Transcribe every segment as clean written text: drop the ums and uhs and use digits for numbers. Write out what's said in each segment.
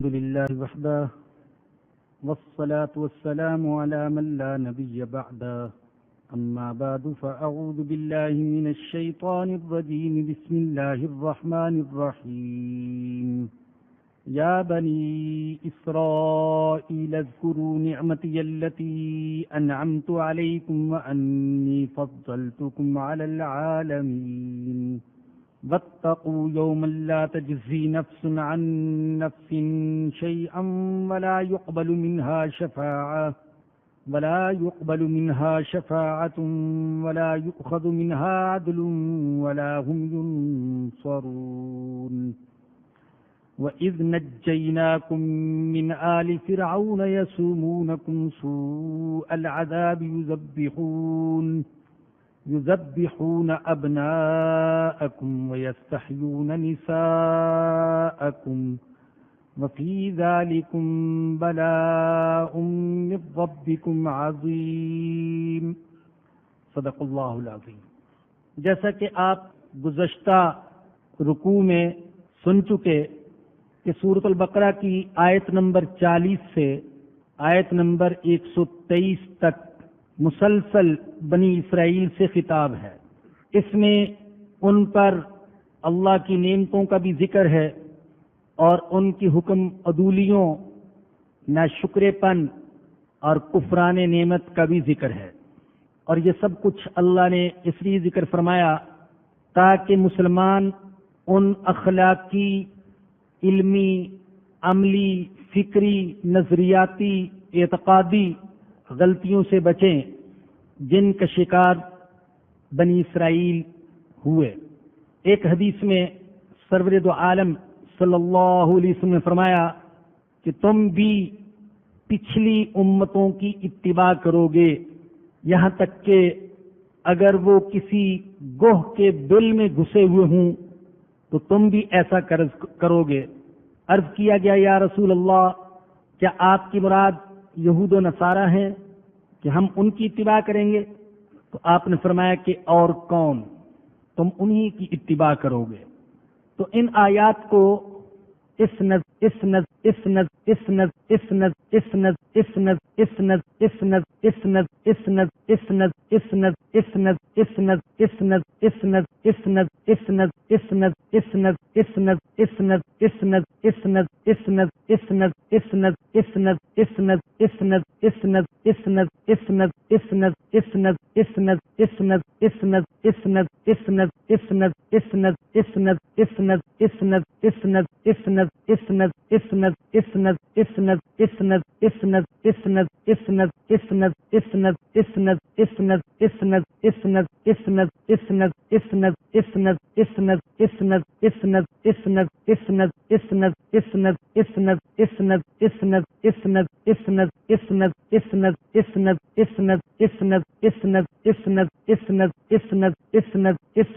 الحمد لله وحده والصلاة والسلام على من لا نبي بعده أما بعد فأعوذ بالله من الشيطان الرجيم بسم الله الرحمن الرحيم يا بني إسرائيل اذكروا نعمتي التي أنعمت عليكم وأني فضلتكم على العالمين واتقوا يوما لا تجزي نفس عن نفس شيئا ولا يقبل منها شفاعة ولا يؤخذ منها عدل ولا هم ينصرون وإذ نجيناكم من آل فرعون يسومونكم سوء العذاب يذبحون أبناءكم ويستحيون نساءكم وفي ذلكم بلاء من ربكم عظيم صدق اللہ العظیم۔ جیسا کہ آپ گزشتہ رکوع میں سن چکے کہ سورۃ البقرہ کی آیت نمبر 40 سے آیت نمبر 123 تک مسلسل بنی اسرائیل سے خطاب ہے۔ اس میں ان پر اللہ کی نعمتوں کا بھی ذکر ہے اور ان کی حکم عدولیوں، ناشکرے پن اور کفران نعمت کا بھی ذکر ہے، اور یہ سب کچھ اللہ نے اس لیے ذکر فرمایا تاکہ مسلمان ان اخلاقی، علمی، عملی، فکری، نظریاتی، اعتقادی غلطیوں سے بچیں جن کا شکار بنی اسرائیل ہوئے۔ ایک حدیث میں سرور دو عالم صلی اللہ علیہ وسلم نے فرمایا کہ تم بھی پچھلی امتوں کی اتباع کرو گے، یہاں تک کہ اگر وہ کسی گوہ کے بل میں گھسے ہوئے ہوں تو تم بھی ایسا کرو گے۔ عرض کیا گیا یا رسول اللہ، کیا آپ کی مراد یہود و نصارہ ہیں کہ ہم ان کی اتباع کریں گے؟ تو آپ نے فرمایا کہ اور کون، تم انہی کی اتباع کرو گے۔ تو ان آیات کو اس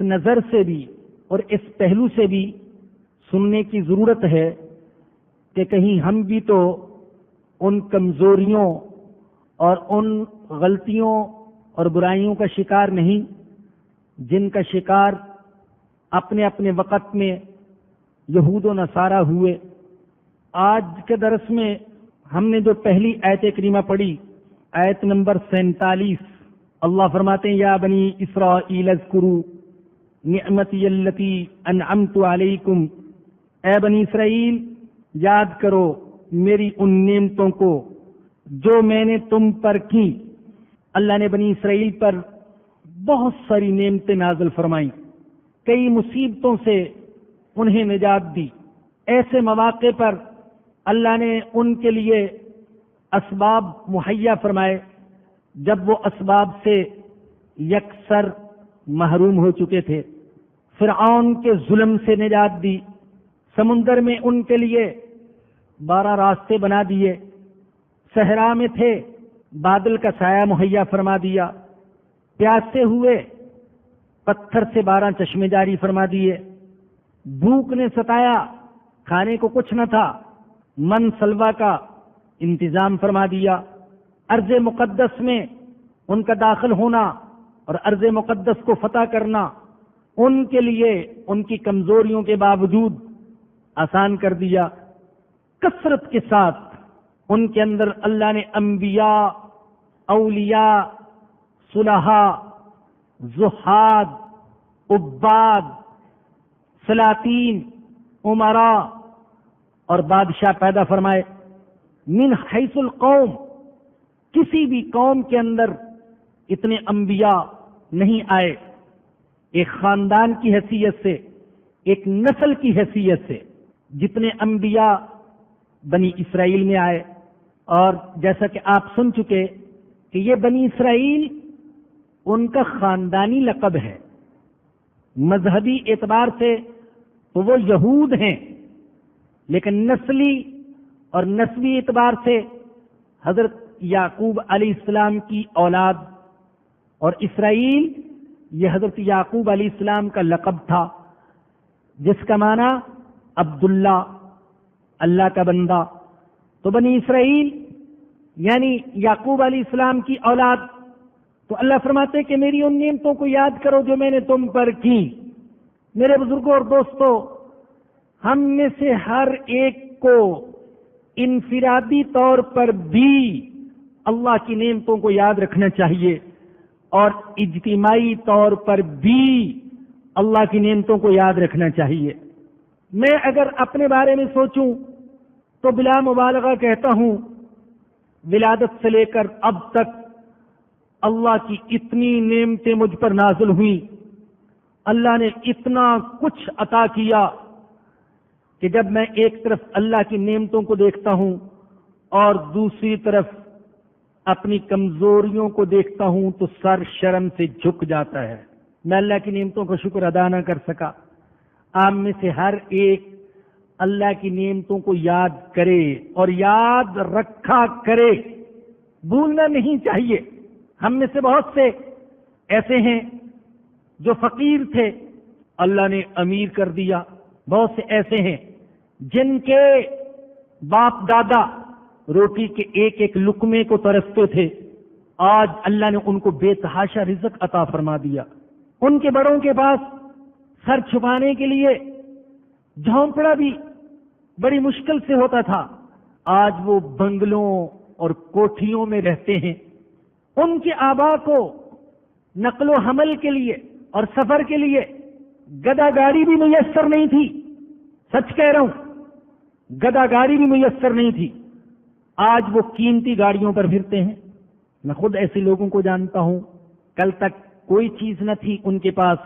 نظر سے بھی اور اس پہلو سے بھی سننے کی ضرورت ہے کہ کہیں ہم بھی تو ان کمزوریوں اور ان غلطیوں اور برائیوں کا شکار نہیں جن کا شکار اپنے اپنے وقت میں یہود و نصارہ ہوئے۔ آج کے درس میں ہم نے جو پہلی آیت کریمہ پڑھی، آیت نمبر 47، اللہ فرماتے ہیں یا بنی اسرائیل اذکروا نعمتی التی انعمت علیکم، اے بنی اسرائیل یاد کرو میری ان نعمتوں کو جو میں نے تم پر کی۔ اللہ نے بنی اسرائیل پر بہت ساری نعمتیں نازل فرمائیں، کئی مصیبتوں سے انہیں نجات دی۔ ایسے مواقع پر اللہ نے ان کے لیے اسباب مہیا فرمائے جب وہ اسباب سے یکسر محروم ہو چکے تھے۔ فرعون کے ظلم سے نجات دی، سمندر میں ان کے لیے 12 راستے بنا دیے، صحرا میں تھے بادل کا سایہ مہیا فرما دیا، پیاسے ہوئے پتھر سے 12 چشمے جاری فرما دیے، بھوک نے ستایا کھانے کو کچھ نہ تھا، من سلوا کا انتظام فرما دیا۔ ارض مقدس میں ان کا داخل ہونا اور ارض مقدس کو فتح کرنا ان کے لیے ان کی کمزوریوں کے باوجود آسان کر دیا۔ کثرت کے ساتھ ان کے اندر اللہ نے انبیاء، اولیاء، صلحاء، زہاد، عباد، سلاطین، امراء اور بادشاہ پیدا فرمائے۔ من حیث القوم، کسی بھی قوم کے اندر اتنے انبیاء نہیں آئے۔ ایک خاندان کی حیثیت سے، ایک نسل کی حیثیت سے جتنے انبیاء بنی اسرائیل میں آئے، اور جیسا کہ آپ سن چکے کہ یہ بنی اسرائیل ان کا خاندانی لقب ہے۔ مذہبی اعتبار سے تو وہ یہود ہیں، لیکن نسلی اور نسبی اعتبار سے حضرت یعقوب علیہ السلام کی اولاد، اور اسرائیل یہ حضرت یعقوب علیہ السلام کا لقب تھا، جس کا معنی عبداللہ، اللہ کا بندہ۔ تو بنی اسرائیل یعنی یعقوب علیہ السلام کی اولاد۔ تو اللہ فرماتے کہ میری ان نعمتوں کو یاد کرو جو میں نے تم پر کی۔ میرے بزرگوں اور دوستوں، ہم میں سے ہر ایک کو انفرادی طور پر بھی اللہ کی نعمتوں کو یاد رکھنا چاہیے، اور اجتماعی طور پر بھی اللہ کی نعمتوں کو یاد رکھنا چاہیے۔ میں اگر اپنے بارے میں سوچوں تو بلا مبالغہ کہتا ہوں، ولادت سے لے کر اب تک اللہ کی اتنی نعمتیں مجھ پر نازل ہوئیں، اللہ نے اتنا کچھ عطا کیا کہ جب میں ایک طرف اللہ کی نعمتوں کو دیکھتا ہوں اور دوسری طرف اپنی کمزوریوں کو دیکھتا ہوں تو سر شرم سے جھک جاتا ہے۔ میں اللہ کی نعمتوں کا شکر ادا نہ کر سکا۔ آپ میں سے ہر ایک اللہ کی نعمتوں کو یاد کرے اور یاد رکھا کرے، بھولنا نہیں چاہیے۔ ہم میں سے بہت سے ایسے ہیں جو فقیر تھے، اللہ نے امیر کر دیا۔ بہت سے ایسے ہیں جن کے باپ دادا روٹی کے ایک ایک لقمے کو ترستے تھے، آج اللہ نے ان کو بے تحاشا رزق عطا فرما دیا۔ ان کے بڑوں کے پاس سر چھپانے کے لیے جھونپڑا بھی بڑی مشکل سے ہوتا تھا، آج وہ بنگلوں اور کوٹھیوں میں رہتے ہیں۔ ان کے آبا کو نقل و حمل کے لیے اور سفر کے لیے گدا گاڑی بھی میسر نہیں تھی، سچ کہہ رہا ہوں، گدا گاڑی بھی میسر نہیں تھی، آج وہ قیمتی گاڑیوں پر پھرتے ہیں۔ میں خود ایسے لوگوں کو جانتا ہوں، کل تک کوئی چیز نہ تھی ان کے پاس،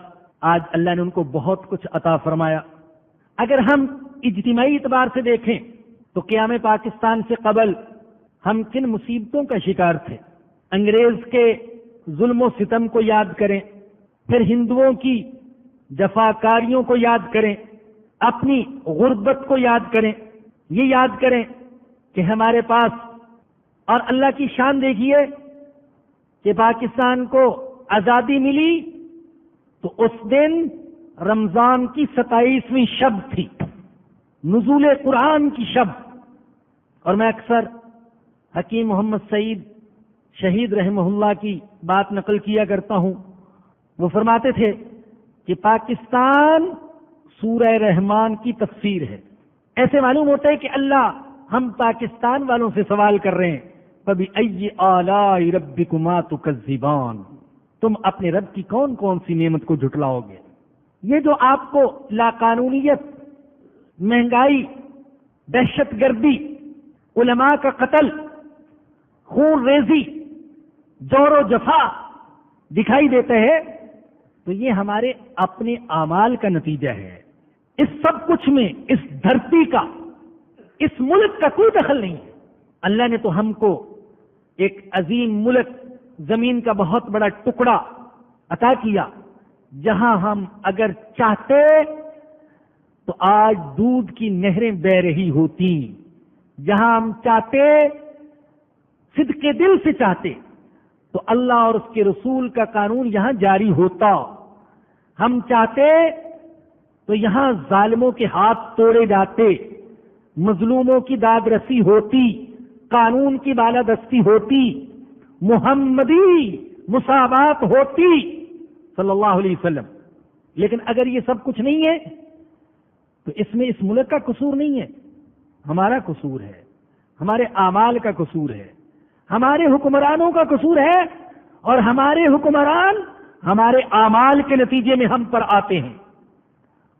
آج اللہ نے ان کو بہت کچھ عطا فرمایا۔ اگر ہم اجتماعی اعتبار سے دیکھیں تو قیام پاکستان سے قبل ہم کن مصیبتوں کا شکار تھے۔ انگریز کے ظلم و ستم کو یاد کریں، پھر ہندوؤں کی جفاکاریوں کو یاد کریں، اپنی غربت کو یاد کریں، یہ یاد کریں کہ ہمارے پاس، اور اللہ کی شان دیکھیے کہ پاکستان کو آزادی ملی تو اس دن رمضان کی 27ویں شب تھی، نزول قرآن کی شب۔ اور میں اکثر حکیم محمد سعید شہید رحمہ اللہ کی بات نقل کیا کرتا ہوں، وہ فرماتے تھے کہ پاکستان سورہ رحمان کی تفسیر ہے۔ ایسے معلوم ہوتا ہے کہ اللہ ہم پاکستان والوں سے سوال کر رہے ہیں، فَبِأَيِّ آلَاءِ رَبِّكُمَا تُكَذِّبَانِ، تم اپنے رب کی کون کون سی نعمت کو جھٹلاؤ گے؟ یہ جو آپ کو لاقانونیت، مہنگائی، دہشت گردی، علماء کا قتل، خون ریزی، جور و جفا دکھائی دیتا ہے، تو یہ ہمارے اپنے اعمال کا نتیجہ ہے۔ اس سب کچھ میں اس دھرتی کا، اس ملک کا کوئی دخل نہیں ہے۔ اللہ نے تو ہم کو ایک عظیم ملک، زمین کا بہت بڑا ٹکڑا عطا کیا، جہاں ہم اگر چاہتے تو آج دودھ کی نہریں بہ رہی ہوتی، جہاں ہم چاہتے، صدق دل سے چاہتے تو اللہ اور اس کے رسول کا قانون یہاں جاری ہوتا، ہم چاہتے تو یہاں ظالموں کے ہاتھ توڑے جاتے، مظلوموں کی داد رسی ہوتی، قانون کی بالادستی ہوتی، محمدی مساوات ہوتی صلی اللہ علیہ وسلم۔ لیکن اگر یہ سب کچھ نہیں ہے تو اس میں اس ملک کا قصور نہیں ہے، ہمارا قصور ہے، ہمارے اعمال کا قصور ہے، ہمارے حکمرانوں کا قصور ہے، اور ہمارے حکمران ہمارے اعمال کے نتیجے میں ہم پر آتے ہیں۔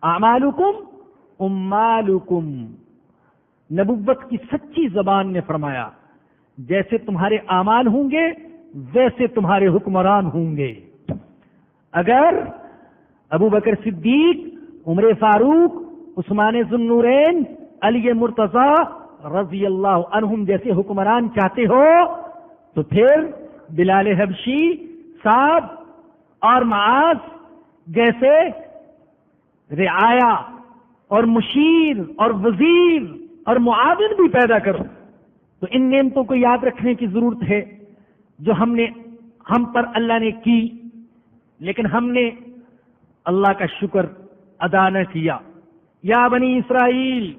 اعمالکم امالکم، نبوت کی سچی زبان نے فرمایا جیسے تمہارے اعمال ہوں گے ویسے تمہارے حکمران ہوں گے۔ اگر ابو بکر صدیق، عمر فاروق، عثمان ذو النورین، علی مرتضی رضی اللہ عنہم جیسے حکمران چاہتے ہو تو پھر بلال حبشی، صاحب اور معاذ جیسے رعایا اور مشیر اور وزیر اور معاون بھی پیدا کرو۔ تو ان نعمتوں کو یاد رکھنے کی ضرورت ہے جو ہم پر اللہ نے کی، لیکن ہم نے اللہ کا شکر ادا نہ کیا۔ یا بنی اسرائیل،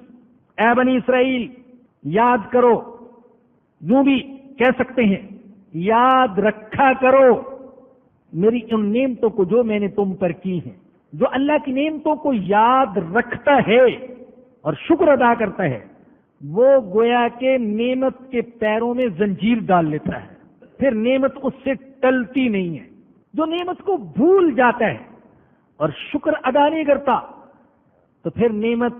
اے بنی اسرائیل یاد کرو، یوں بھی کہہ سکتے ہیں یاد رکھا کرو میری ان نعمتوں کو جو میں نے تم پر کی ہیں۔ جو اللہ کی نعمتوں کو یاد رکھتا ہے اور شکر ادا کرتا ہے وہ گویا کہ نعمت کے پیروں میں زنجیر ڈال لیتا ہے، پھر نعمت اس سے ٹلتی نہیں ہے۔ جو نعمت کو بھول جاتا ہے اور شکر ادا نہیں کرتا تو پھر نعمت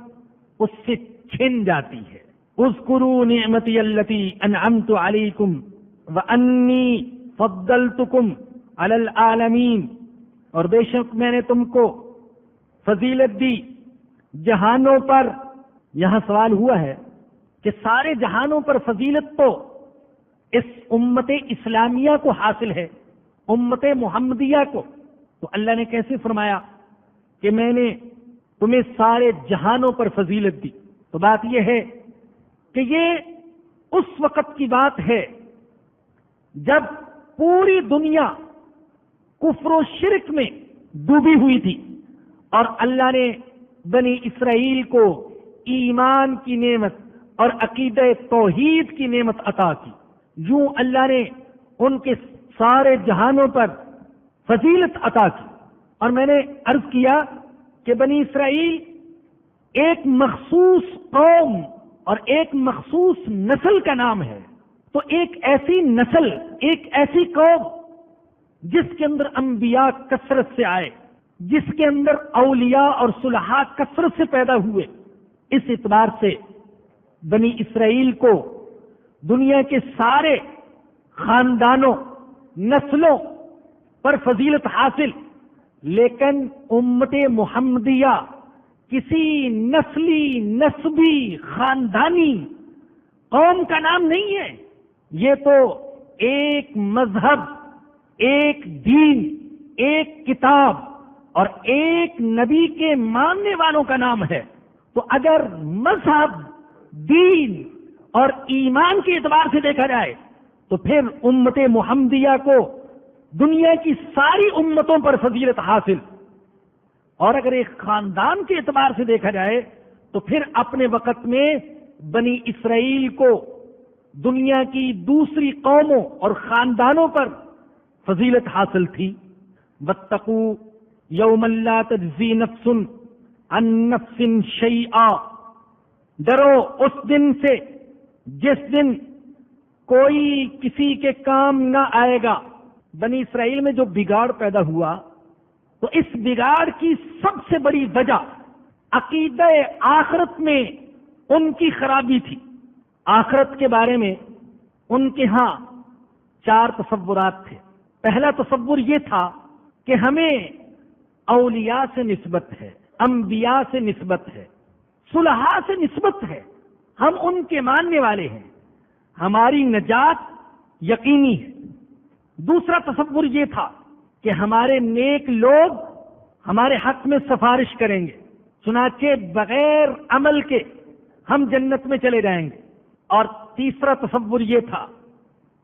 اس سے چھن جاتی ہے۔ اذکروا نعمتی التی انعمت علیکم وانی فضلتکم علی العالمین، اور بے شک میں نے تم کو فضیلت دی جہانوں پر۔ یہاں سوال ہوا ہے کہ سارے جہانوں پر فضیلت تو اس امت اسلامیہ کو حاصل ہے، امت محمدیہ کو، تو اللہ نے کیسے فرمایا کہ میں نے تمہیں سارے جہانوں پر فضیلت دی؟ تو بات یہ ہے کہ یہ اس وقت کی بات ہے جب پوری دنیا کفر و شرک میں ڈوبی ہوئی تھی اور اللہ نے بنی اسرائیل کو ایمان کی نعمت اور عقیدہ توحید کی نعمت عطا کی۔ یوں اللہ نے ان کے سارے جہانوں پر فضیلت عطا کی۔ اور میں نے عرض کیا کہ بنی اسرائیل ایک مخصوص قوم اور ایک مخصوص نسل کا نام ہے، تو ایک ایسی نسل، ایک ایسی قوم جس کے اندر انبیاء کثرت سے آئے، جس کے اندر اولیاء اور صلحاء کثرت سے پیدا ہوئے، اس اعتبار سے بنی اسرائیل کو دنیا کے سارے خاندانوں، نسلوں پر فضیلت حاصل، لیکن امت محمدیہ کسی نسلی، نسبی، خاندانی قوم کا نام نہیں ہے۔ یہ تو ایک مذہب، ایک دین، ایک کتاب اور ایک نبی کے ماننے والوں کا نام ہے۔ تو اگر مذہب، دین اور ایمان کے اعتبار سے دیکھا جائے تو پھر امت محمدیہ کو دنیا کی ساری امتوں پر فضیلت حاصل، اور اگر ایک خاندان کے اعتبار سے دیکھا جائے تو پھر اپنے وقت میں بنی اسرائیل کو دنیا کی دوسری قوموں اور خاندانوں پر فضیلت حاصل تھی۔ واتقوا یوما لا تجزی نفس عن نفس شیئا، ڈرو اس دن سے جس دن کوئی کسی کے کام نہ آئے گا۔ بنی اسرائیل میں جو بگاڑ پیدا ہوا تو اس بگاڑ کی سب سے بڑی وجہ عقیدہ آخرت میں ان کی خرابی تھی۔ آخرت کے بارے میں ان کے ہاں 4 تصورات تھے۔ پہلا تصور یہ تھا کہ ہمیں اولیاء سے نسبت ہے، انبیاء سے نسبت ہے، صلحاء سے نسبت ہے، ہم ان کے ماننے والے ہیں، ہماری نجات یقینی ہے۔ دوسرا تصور یہ تھا کہ ہمارے نیک لوگ ہمارے حق میں سفارش کریں گے، چنانچہ بغیر عمل کے ہم جنت میں چلے جائیں گے۔ اور تیسرا تصور یہ تھا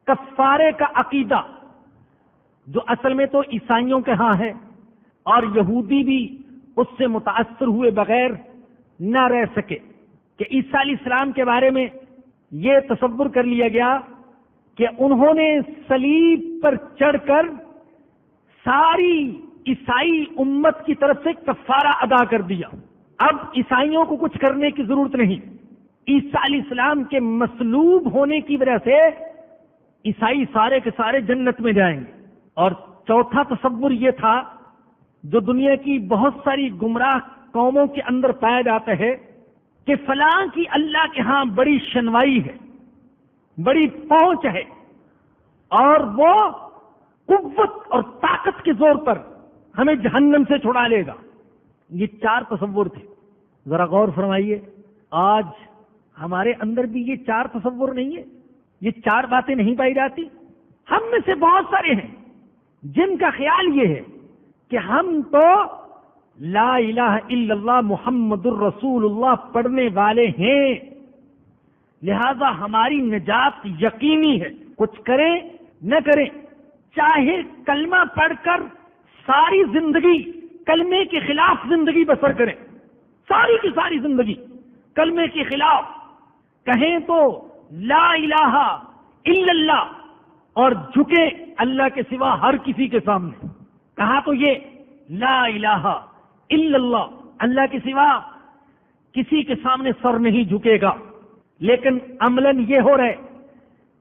کفارے کا عقیدہ، جو اصل میں تو عیسائیوں کے ہاں ہے، اور یہودی بھی اس سے متاثر ہوئے بغیر نہ رہ سکے، کہ عیسیٰ علیہ السلام کے بارے میں یہ تصور کر لیا گیا کہ انہوں نے صلیب پر چڑھ کر ساری عیسائی امت کی طرف سے کفارہ ادا کر دیا، اب عیسائیوں کو کچھ کرنے کی ضرورت نہیں، عیسیٰ علیہ السلام کے مصلوب ہونے کی وجہ سے عیسائی سارے کے سارے جنت میں جائیں گے. اور چوتھا تصور یہ تھا جو دنیا کی بہت ساری گمراہ قوموں کے اندر پایا جاتا ہے کہ فلاں کی اللہ کے ہاں بڑی شنوائی ہے، بڑی پہنچ ہے، اور وہ قوت اور طاقت کے زور پر ہمیں جہنم سے چھڑا لے گا. یہ 4 تصور تھے. ذرا غور فرمائیے، آج ہمارے اندر بھی یہ 4 تصور نہیں ہے، یہ 4 باتیں نہیں پائی جاتی. ہم میں سے بہت سارے ہیں جن کا خیال یہ ہے کہ ہم تو لا الہ الا اللہ محمد الرسول اللہ پڑھنے والے ہیں، لہذا ہماری نجات یقینی ہے. کچھ کریں نہ کریں، چاہے کلمہ پڑھ کر ساری زندگی کلمے کے خلاف زندگی بسر کریں، ساری کی ساری زندگی کلمے کے خلاف کہیں تو لا الہ الا اللہ اور جھکے اللہ کے سوا ہر کسی کے سامنے. کہا تو یہ لا الہ الا اللہ، اللہ کے سوا کسی کے سامنے سر نہیں جھکے گا. لیکن عملاً یہ ہو رہا ہے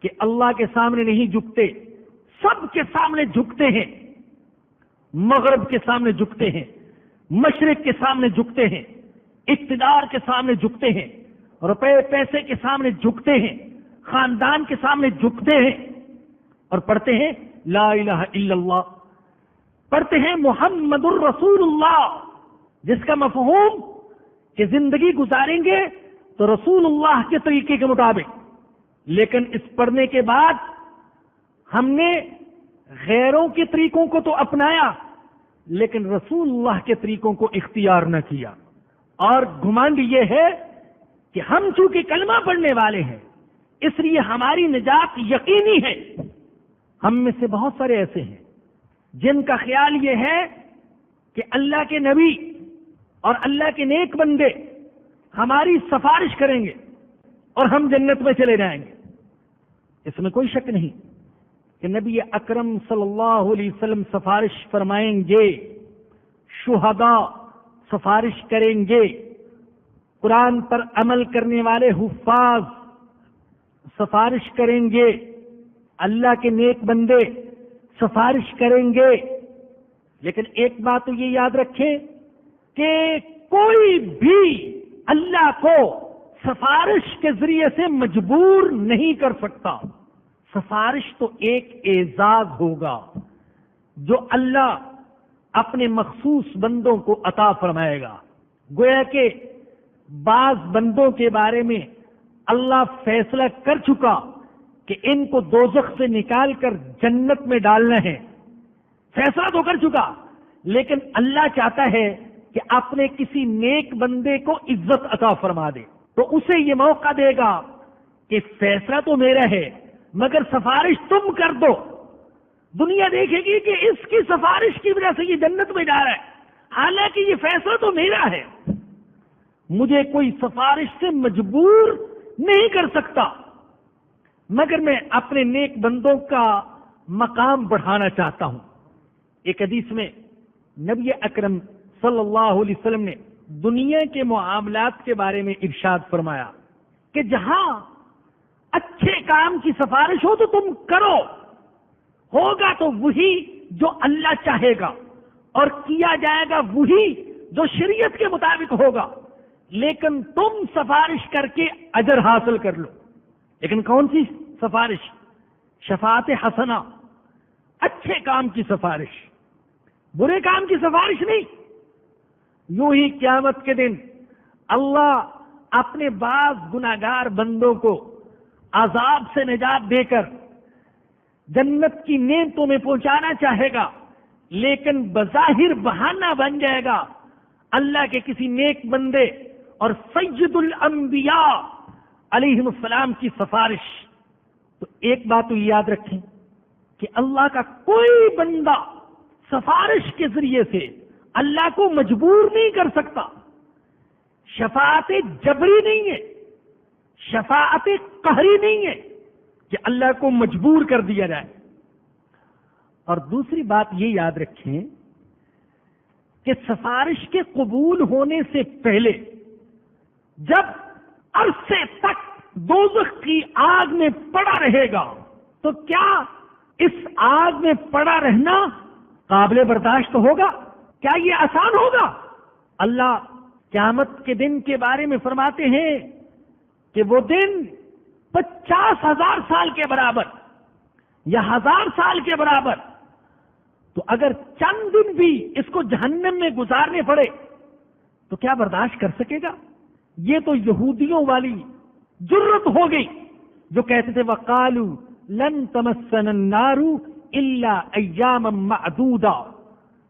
کہ اللہ کے سامنے نہیں جھکتے، سب کے سامنے جھکتے ہیں. مغرب کے سامنے جھکتے ہیں، مشرق کے سامنے جھکتے ہیں، اقتدار کے سامنے جھکتے ہیں، روپے پیسے کے سامنے جھکتے ہیں، خاندان کے سامنے جھکتے ہیں، اور پڑھتے ہیں لا الہ الا اللہ، پڑھتے ہیں محمد الرسول اللہ، جس کا مفہوم کہ زندگی گزاریں گے تو رسول اللہ کے طریقے کے مطابق. لیکن اس پڑھنے کے بعد ہم نے غیروں کے طریقوں کو تو اپنایا لیکن رسول اللہ کے طریقوں کو اختیار نہ کیا. اور گھمنڈ یہ ہے کہ ہم چونکہ کلمہ پڑھنے والے ہیں اس لیے ہماری نجات یقینی ہے. ہم میں سے بہت سارے ایسے ہیں جن کا خیال یہ ہے کہ اللہ کے نبی اور اللہ کے نیک بندے ہماری سفارش کریں گے اور ہم جنت میں چلے جائیں گے. اس میں کوئی شک نہیں کہ نبی اکرم صلی اللہ علیہ وسلم سفارش فرمائیں گے، شہداء سفارش کریں گے، قرآن پر عمل کرنے والے حفاظ سفارش کریں گے، اللہ کے نیک بندے سفارش کریں گے. لیکن ایک بات تو یہ یاد رکھیں کہ کوئی بھی اللہ کو سفارش کے ذریعے سے مجبور نہیں کر سکتا. سفارش تو ایک اعزاز ہوگا جو اللہ اپنے مخصوص بندوں کو عطا فرمائے گا. گویا کہ بعض بندوں کے بارے میں اللہ فیصلہ کر چکا کہ ان کو دوزخ سے نکال کر جنت میں ڈالنا ہے، فیصلہ تو کر چکا، لیکن اللہ چاہتا ہے کہ اپنے کسی نیک بندے کو عزت عطا فرما دے تو اسے یہ موقع دے گا کہ فیصلہ تو میرا ہے مگر سفارش تم کر دو. دنیا دیکھے گی کہ اس کی سفارش کی وجہ سے یہ جنت میں جا رہا ہے، حالانکہ یہ فیصلہ تو میرا ہے، مجھے کوئی سفارش سے مجبور نہیں کر سکتا، مگر میں اپنے نیک بندوں کا مقام بڑھانا چاہتا ہوں. ایک حدیث میں نبی اکرم صلی اللہ علیہ وسلم نے دنیا کے معاملات کے بارے میں ارشاد فرمایا کہ جہاں اچھے کام کی سفارش ہو تو تم کرو، ہوگا تو وہی جو اللہ چاہے گا اور کیا جائے گا وہی جو شریعت کے مطابق ہوگا، لیکن تم سفارش کر کے اجر حاصل کر لو. لیکن کون سی سفارش؟ شفاعت حسنہ، اچھے کام کی سفارش، برے کام کی سفارش نہیں. یوں ہی قیامت کے دن اللہ اپنے بعض گناہگار بندوں کو عذاب سے نجات دے کر جنت کی نعمتوں میں پہنچانا چاہے گا، لیکن بظاہر بہانہ بن جائے گا اللہ کے کسی نیک بندے اور سید الانبیاء علیہ السلام کی سفارش. تو ایک بات تو یاد رکھیں کہ اللہ کا کوئی بندہ سفارش کے ذریعے سے اللہ کو مجبور نہیں کر سکتا. شفاعت جبری نہیں ہے، شفاعت قہری نہیں ہے کہ اللہ کو مجبور کر دیا جائے. اور دوسری بات یہ یاد رکھیں کہ سفارش کے قبول ہونے سے پہلے جب عرصے تک دوزخ کی آگ میں پڑا رہے گا، تو کیا اس آگ میں پڑا رہنا قابل برداشت ہوگا؟ کیا یہ آسان ہوگا؟ اللہ قیامت کے دن کے بارے میں فرماتے ہیں کہ وہ دن 50,000 سال کے برابر یا 1000 سال کے برابر، تو اگر چند دن بھی اس کو جہنم میں گزارنے پڑے تو کیا برداشت کر سکے گا؟ یہ تو یہودیوں والی جرت ہو گئی جو کہتے تھے وَقَالُوا لَن تَمَسَّنَا النَّارُ إِلَّا أَيَّامًا مَّعْدُودًا،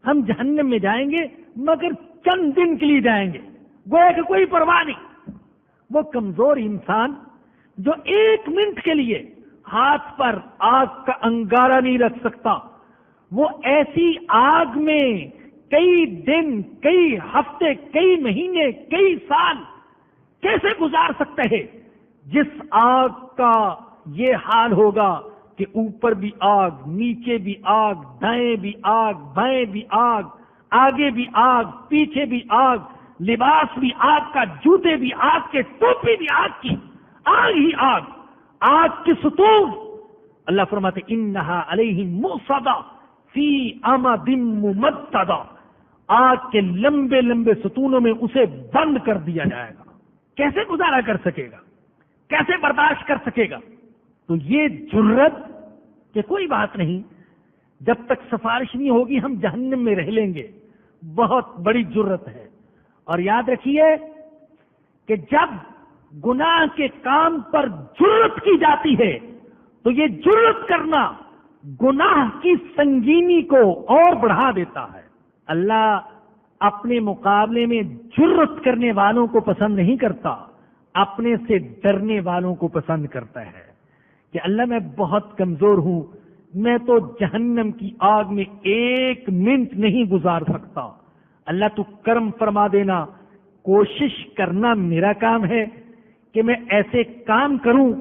ہم جہنم میں جائیں گے مگر چند دن کے لیے جائیں گے، گویا کہ کوئی پرواہ نہیں۔ وہ کمزور انسان جو 1 منٹ کے لیے ہاتھ پر آگ کا انگارہ نہیں رکھ سکتا، وہ ایسی آگ میں کئی دن، کئی ہفتے، کئی مہینے، کئی سال کیسے گزار سکتے ہیں؟ جس آگ کا یہ حال ہوگا کہ اوپر بھی آگ، نیچے بھی آگ، دائیں بھی آگ، بائیں بھی آگ، آگے بھی آگ، پیچھے بھی آگ، لباس بھی آگ کا، جوتے بھی آگ کے، ٹوپی بھی آگ کی، آگ ہی آگ، آگ کی ستون۔ اللہ فرماتے انہا علیہم مؤصدہ فی امد ممددہ، آگ کے لمبے لمبے ستونوں میں اسے بند کر دیا جائے گا۔ کیسے گزارا کر سکے گا؟ کیسے برداشت کر سکے گا؟ تو یہ جرت کہ کوئی بات نہیں، جب تک سفارش نہیں ہوگی ہم جہنم میں رہ لیں گے، بہت بڑی جرت ہے۔ اور یاد رکھیے کہ جب گناہ کے کام پر جرت کی جاتی ہے تو یہ جرت کرنا گناہ کی سنگینی کو اور بڑھا دیتا ہے۔ اللہ اپنے مقابلے میں جرت کرنے والوں کو پسند نہیں کرتا، اپنے سے ڈرنے والوں کو پسند کرتا ہے کہ اللہ میں بہت کمزور ہوں، میں تو جہنم کی آگ میں 1 منٹ نہیں گزار سکتا، اللہ تو کرم فرما دینا، کوشش کرنا میرا کام ہے کہ میں ایسے کام کروں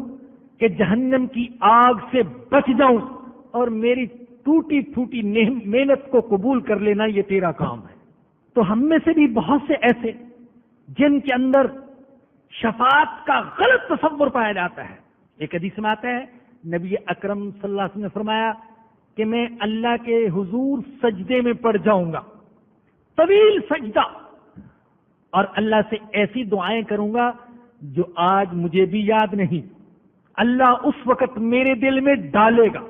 کہ جہنم کی آگ سے بچ جاؤں، اور میری ٹوٹی پھوٹی محنت کو قبول کر لینا یہ تیرا کام ہے۔ تو ہم میں سے بھی بہت سے ایسے جن کے اندر شفاعت کا غلط تصور پایا جاتا ہے۔ ایک حدیث میں آتا ہے نبی اکرم صلی اللہ علیہ وسلم نے فرمایا کہ میں اللہ کے حضور سجدے میں پڑ جاؤں گا، طویل سجدہ، اور اللہ سے ایسی دعائیں کروں گا جو آج مجھے بھی یاد نہیں، اللہ اس وقت میرے دل میں ڈالے گا۔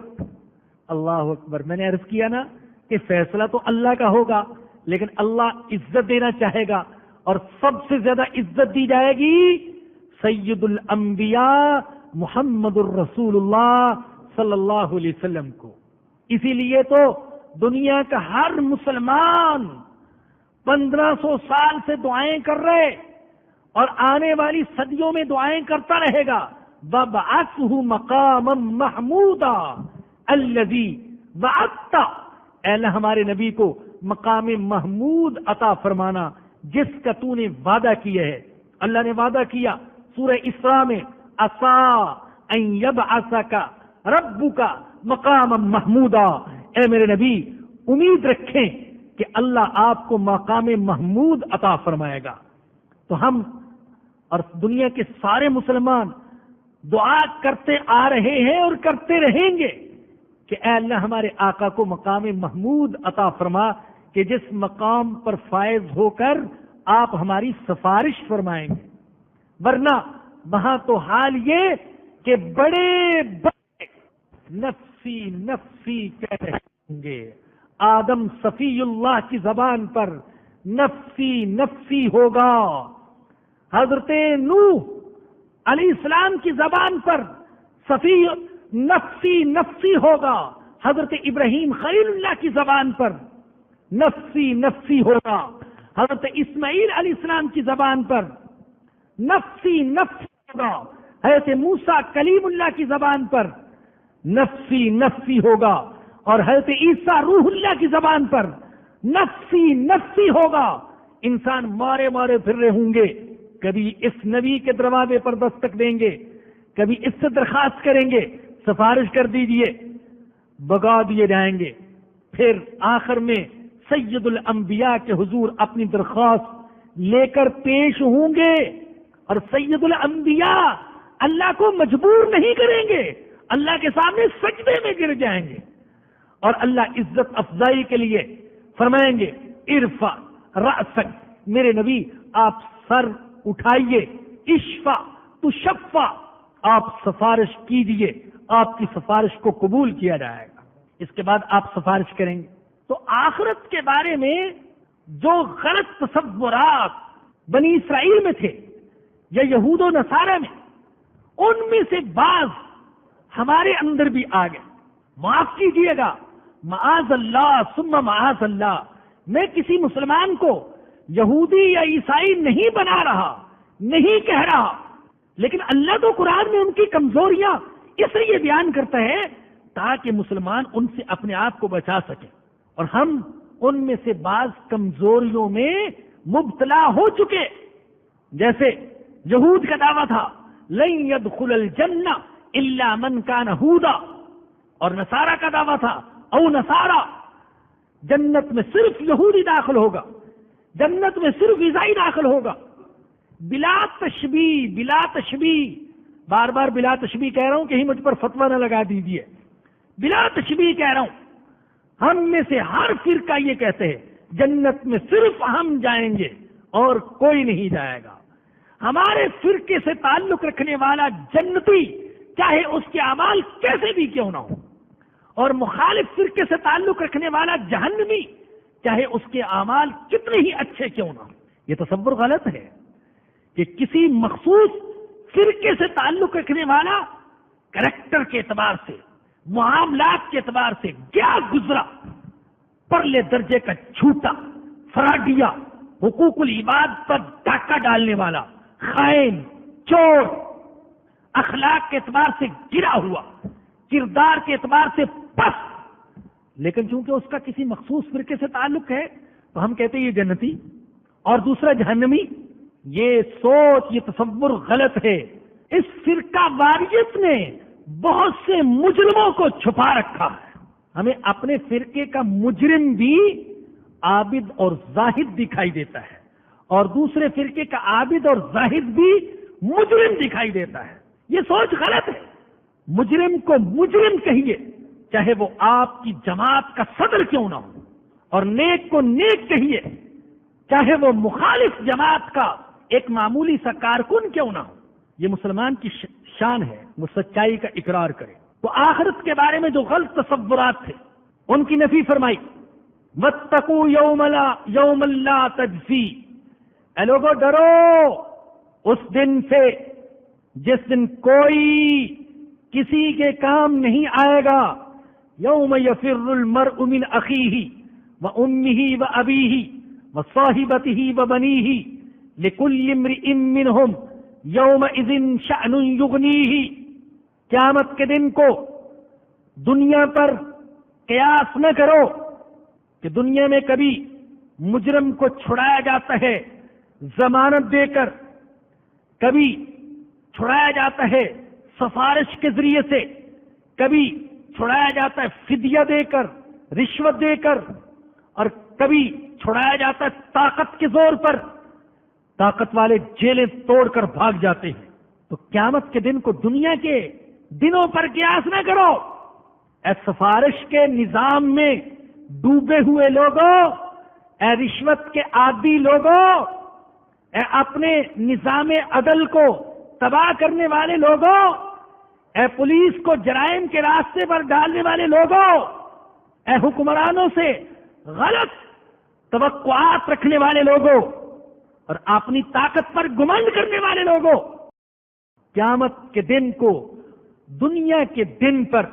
اللہ اکبر۔ میں نے عرض کیا نا کہ فیصلہ تو اللہ کا ہوگا، لیکن اللہ عزت دینا چاہے گا، اور سب سے زیادہ عزت دی جائے گی سید الانبیاء محمد الرسول اللہ صلی اللہ علیہ وسلم کو۔ اسی لیے تو دنیا کا ہر مسلمان 1500 سال سے دعائیں کر رہے اور آنے والی صدیوں میں دعائیں کرتا رہے گا، وَبَعَثْهُ مَقَامًا مَحْمُودًا الَّذِي وَعَدتَّ، اے اللہ ہمارے نبی کو مقام محمود عطا فرمانا جس کا تو نے وعدہ کیا ہے۔ اللہ نے وعدہ کیا سورہ اسراء میں، عَسَىٰ أَن يَبْعَثَكَ رَبُّكَ مَقَامًا مَحْمُودًا، اے میرے نبی امید رکھیں کہ اللہ آپ کو مقام محمود عطا فرمائے گا۔ تو ہم اور دنیا کے سارے مسلمان دعا کرتے آ رہے ہیں اور کرتے رہیں گے کہ اے اللہ ہمارے آقا کو مقام محمود عطا فرما کہ جس مقام پر فائز ہو کر آپ ہماری سفارش فرمائیں گے۔ ورنہ وہاں تو حال یہ کہ بڑے بڑے نفسی نفسی کہہ رہے ہوں گے، آدم صفی اللہ کی زبان پر نفسی نفسی ہوگا، حضرت نوح علیہ السلام کی زبان پر صفی نفسی نفسی ہوگا، حضرت ابراہیم خلیل اللہ کی زبان پر نفسی نفسی ہوگا، حضرت اسماعیل علیہ السلام کی زبان پر نفسی نفسی ہوگا، حضرت موسیٰ کلیم اللہ کی زبان پر نفسی نفسی ہوگا، اور حضرت عیسیٰ روح اللہ کی زبان پر نفسی نفسی ہوگا۔ انسان مارے مارے پھر رہے ہوں گے، کبھی اس نبی کے دروازے پر دستک دیں گے، کبھی اس سے درخواست کریں گے سفارش کر دیجئے، بگا دیے جائیں گے، پھر آخر میں سید الانبیاء کے حضور اپنی درخواست لے کر پیش ہوں گے، اور سید الانبیاء اللہ کو مجبور نہیں کریں گے، اللہ کے سامنے سجدے میں گر جائیں گے، اور اللہ عزت افزائی کے لیے فرمائیں گے ارفع رأسک، میرے نبی آپ سر اٹھائیے، اشفع تشفع، آپ سفارش کیجئے، آپ کی سفارش کو قبول کیا جائے گا۔ اس کے بعد آپ سفارش کریں گے۔ تو آخرت کے بارے میں جو غلط تصورات بنی اسرائیل میں تھے یا یہود و نصارہ میں، ان میں سے بعض ہمارے اندر بھی آ گئے۔ معاف کیجیے گا، معاذ اللہ ثم معاذ اللہ، میں کسی مسلمان کو یہودی یا عیسائی نہیں بنا رہا، نہیں کہہ رہا، لیکن اللہ تو قرآن میں ان کی کمزوریاں اس لیے بیان کرتا ہے تاکہ مسلمان ان سے اپنے آپ کو بچا سکے، اور ہم ان میں سے بعض کمزوریوں میں مبتلا ہو چکے۔ جیسے یہود کا دعویٰ تھا لن يدخل الجنہ الا من کان ہودا، اور نصارہ کا دعویٰ تھا او نصارہ، جنت میں صرف یہودی داخل ہوگا، جنت میں صرف عیسائی داخل ہوگا، بلا تشبیہ بلا تشبیہ، بار بار بلا تشبیہ کہہ رہا ہوں، کہیں مجھ پر فتویٰ نہ لگا دیجیے، بلا تشبیہ کہہ رہا ہوں۔ ہم میں سے ہر فرقہ یہ کہتے ہیں جنت میں صرف ہم جائیں گے اور کوئی نہیں جائے گا۔ ہمارے فرقے سے تعلق رکھنے والا جنتی چاہے اس کے اعمال کیسے بھی کیوں نہ ہو، اور مخالف فرقے سے تعلق رکھنے والا جہنمی چاہے اس کے اعمال کتنے ہی اچھے کیوں نہ ہو۔ یہ تصور غلط ہے کہ کسی مخصوص فرقے سے تعلق رکھنے والا کریکٹر کے اعتبار سے، معاملات کے اعتبار سے کیا گزرا، پرلے درجے کا جھوٹا، فراڈیا، حقوق العباد پر ڈاکہ ڈالنے والا، خائن، چور، اخلاق کے اعتبار سے گرا ہوا، کردار کے اعتبار سے پست، لیکن چونکہ اس کا کسی مخصوص فرقے سے تعلق ہے تو ہم کہتے ہیں یہ جنتی اور دوسرا جہنمی۔ یہ سوچ، یہ تصور غلط ہے۔ اس فرقہ واریت نے بہت سے مجرموں کو چھپا رکھا ہے۔ ہمیں اپنے فرقے کا مجرم بھی عابد اور زاہد دکھائی دیتا ہے، اور دوسرے فرقے کا عابد اور زاہد بھی مجرم دکھائی دیتا ہے۔ یہ سوچ غلط ہے۔ مجرم کو مجرم کہیے، چاہے وہ آپ کی جماعت کا صدر کیوں نہ ہو، اور نیک کو نیک کہیے، چاہے وہ مخالف جماعت کا ایک معمولی سا کارکن کیوں نہ ہو۔ یہ مسلمان کی شان ہے، وہ سچائی کا اقرار کرے۔ تو آخرت کے بارے میں جو غلط تصورات تھے ان کی نفی فرمائی۔ واتقوا یوم لا تجزی، اے لوگو ڈرو اس دن سے جس دن کوئی کسی کے کام نہیں آئے گا۔ یوم یفر المرء من اخیہ وامہ وابیہ وصاحبتہ وبنیہ لکل امرئ منہم یومئذ شأن یغنیہ۔ قیامت کے دن کو دنیا پر قیاس نہ کرو کہ دنیا میں کبھی مجرم کو چھڑایا جاتا ہے ضمانت دے کر، کبھی چھڑایا جاتا ہے سفارش کے ذریعے سے، کبھی چھڑایا جاتا ہے فدیہ دے کر، رشوت دے کر، اور کبھی چھڑایا جاتا ہے طاقت کے زور پر۔ طاقت والے جیلیں توڑ کر بھاگ جاتے ہیں۔ تو قیامت کے دن کو دنیا کے دنوں پر قیاس نہ کرو۔ اے سفارش کے نظام میں ڈوبے ہوئے لوگوں، اے رشوت کے عادی لوگوں، اے اپنے نظام عدل کو تباہ کرنے والے لوگوں، اے پولیس کو جرائم کے راستے پر ڈالنے والے لوگوں، اے حکمرانوں سے غلط توقعات رکھنے والے لوگوں اور اپنی طاقت پر گمنڈ کرنے والے لوگوں، قیامت کے دن کو دنیا کے دن پر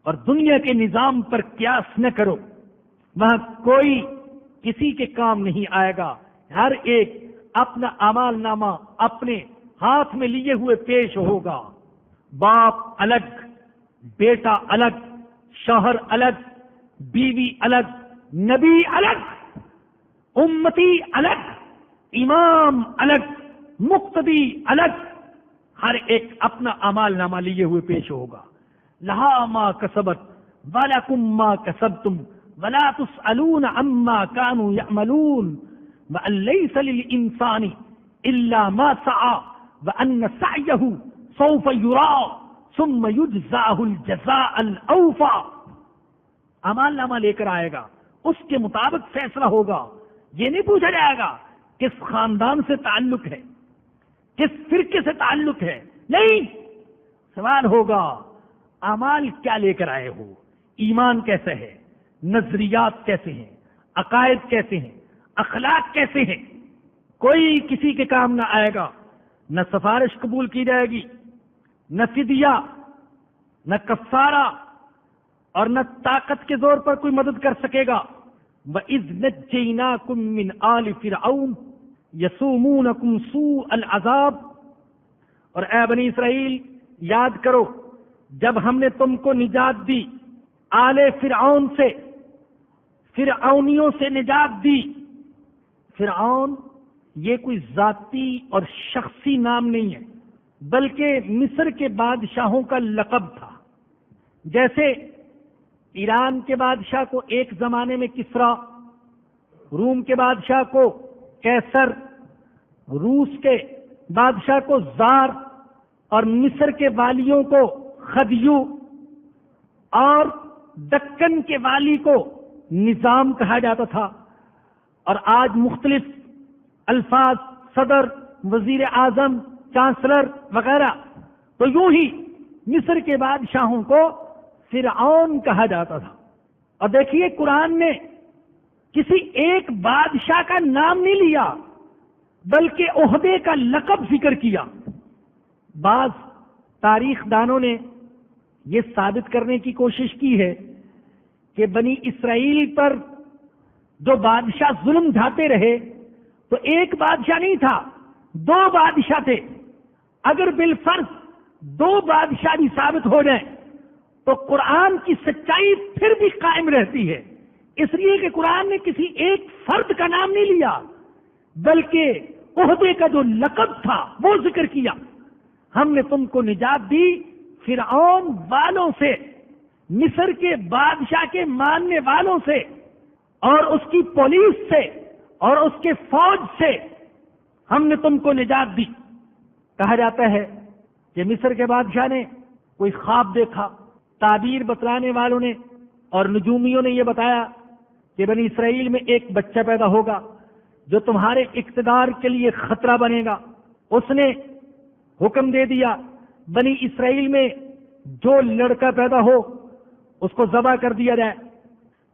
اور دنیا کے نظام پر قیاس نہ کرو۔ وہاں کوئی کسی کے کام نہیں آئے گا، ہر ایک اپنا اعمال نامہ اپنے ہاتھ میں لیے ہوئے پیش ہوگا۔ باپ الگ، بیٹا الگ، شوہر الگ، بیوی الگ، نبی الگ، امتی الگ، امام الگ، مقتدی الگ، ہر ایک اپنا اعمال نامہ لیے ہوئے پیش ہوگا۔ لہا ما کسبت ولکم ما کسبتم ولا تسألون عما كانوا يعملون وأن ليس للإنسان الا ما سعى وان سعيه سوف يرى ثم يجزاه الجزاء الاوفى. اعمال نامہ لے کر آئے گا، اس کے مطابق فیصلہ ہوگا. یہ نہیں پوچھا جائے گا کس خاندان سے تعلق ہے، کس فرقے سے تعلق ہے، نہیں. سوال ہوگا اعمال کیا لے کر آئے ہو، ایمان کیسے ہے، نظریات کیسے ہیں، عقائد کیسے ہیں، اخلاق کیسے ہیں. کوئی کسی کے کام نہ آئے گا، نہ سفارش قبول کی جائے گی، نہ فدیہ، نہ کفارہ، اور نہ طاقت کے زور پر کوئی مدد کر سکے گا. وَإِذْ نَجَّيْنَاكُمْ مِنْ آلِ فِرْعَوْنَ يَسُومُونَكُمْ سُوءَ الْعَذَابِ. اور اے بنی اسرائیل یاد کرو جب ہم نے تم کو نجات دی آل فرعون سے، فرعونیوں سے نجات دی. فرعون یہ کوئی ذاتی اور شخصی نام نہیں ہے، بلکہ مصر کے بادشاہوں کا لقب تھا. جیسے ایران کے بادشاہ کو ایک زمانے میں کسرا، روم کے بادشاہ کو قیصر، روس کے بادشاہ کو زار، اور مصر کے والیوں کو خدیو، اور دکن کے والی کو نظام کہا جاتا تھا. اور آج مختلف الفاظ، صدر، وزیر اعظم، چانسلر وغیرہ. تو یوں ہی مصر کے بادشاہوں کو فرعون کہا جاتا تھا. اور دیکھیے قرآن نے کسی ایک بادشاہ کا نام نہیں لیا، بلکہ عہدے کا لقب ذکر کیا. بعض تاریخ دانوں نے یہ ثابت کرنے کی کوشش کی ہے کہ بنی اسرائیل پر جو بادشاہ ظلم ڈھاتے رہے تو ایک بادشاہ نہیں تھا، دو بادشاہ تھے. اگر بالفرض دو بادشاہ بھی ثابت ہو جائیں تو قرآن کی سچائی پھر بھی قائم رہتی ہے، اس لیے کہ قرآن نے کسی ایک فرد کا نام نہیں لیا، بلکہ عہدے کا جو لقب تھا وہ ذکر کیا. ہم نے تم کو نجات دی فرعون والوں سے، مصر کے بادشاہ کے ماننے والوں سے، اور اس کی پولیس سے، اور اس کے فوج سے ہم نے تم کو نجات دی. کہا جاتا ہے کہ مصر کے بادشاہ نے کوئی خواب دیکھا، تعبیر بتلانے والوں نے اور نجومیوں نے یہ بتایا کہ بنی اسرائیل میں ایک بچہ پیدا ہوگا جو تمہارے اقتدار کے لیے خطرہ بنے گا. اس نے حکم دے دیا بنی اسرائیل میں جو لڑکا پیدا ہو اس کو ذبح کر دیا جائے.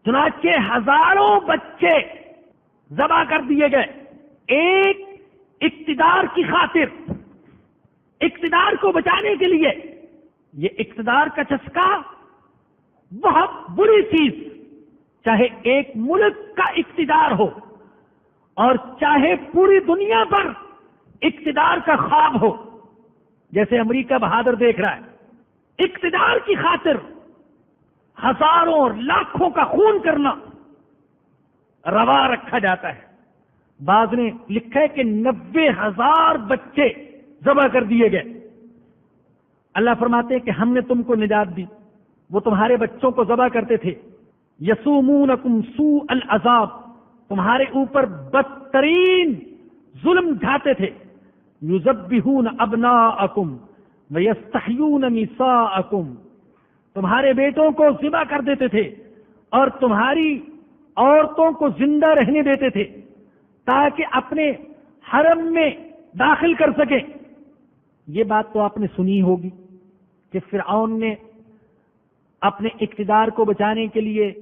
چنانچہ ہزاروں بچے ذبح کر دیے گئے ایک اقتدار کی خاطر، اقتدار کو بچانے کے لیے. یہ اقتدار کا چسکا بہت بری چیز، چاہے ایک ملک کا اقتدار ہو اور چاہے پوری دنیا پر اقتدار کا خواب ہو. جیسے امریکہ بہادر دیکھ رہا ہے، اقتدار کی خاطر ہزاروں اور لاکھوں کا خون کرنا روا رکھا جاتا ہے. بعض نے لکھا ہے کہ 90,000 بچے ذبح کر دیے گئے. اللہ فرماتے ہیں کہ ہم نے تم کو نجات دی. وہ تمہارے بچوں کو ذبح کرتے تھے. یسومونکم سوء العذاب، تمہارے اوپر بدترین ظلم ڈھاتے تھے. یذبحون ابناءکم ویستحیون نساءکم، تمہارے بیٹوں کو ذبح کر دیتے تھے اور تمہاری عورتوں کو زندہ رہنے دیتے تھے تاکہ اپنے حرم میں داخل کر سکیں. یہ بات تو آپ نے سنی ہوگی کہ فرعون نے اپنے اقتدار کو بچانے کے لیے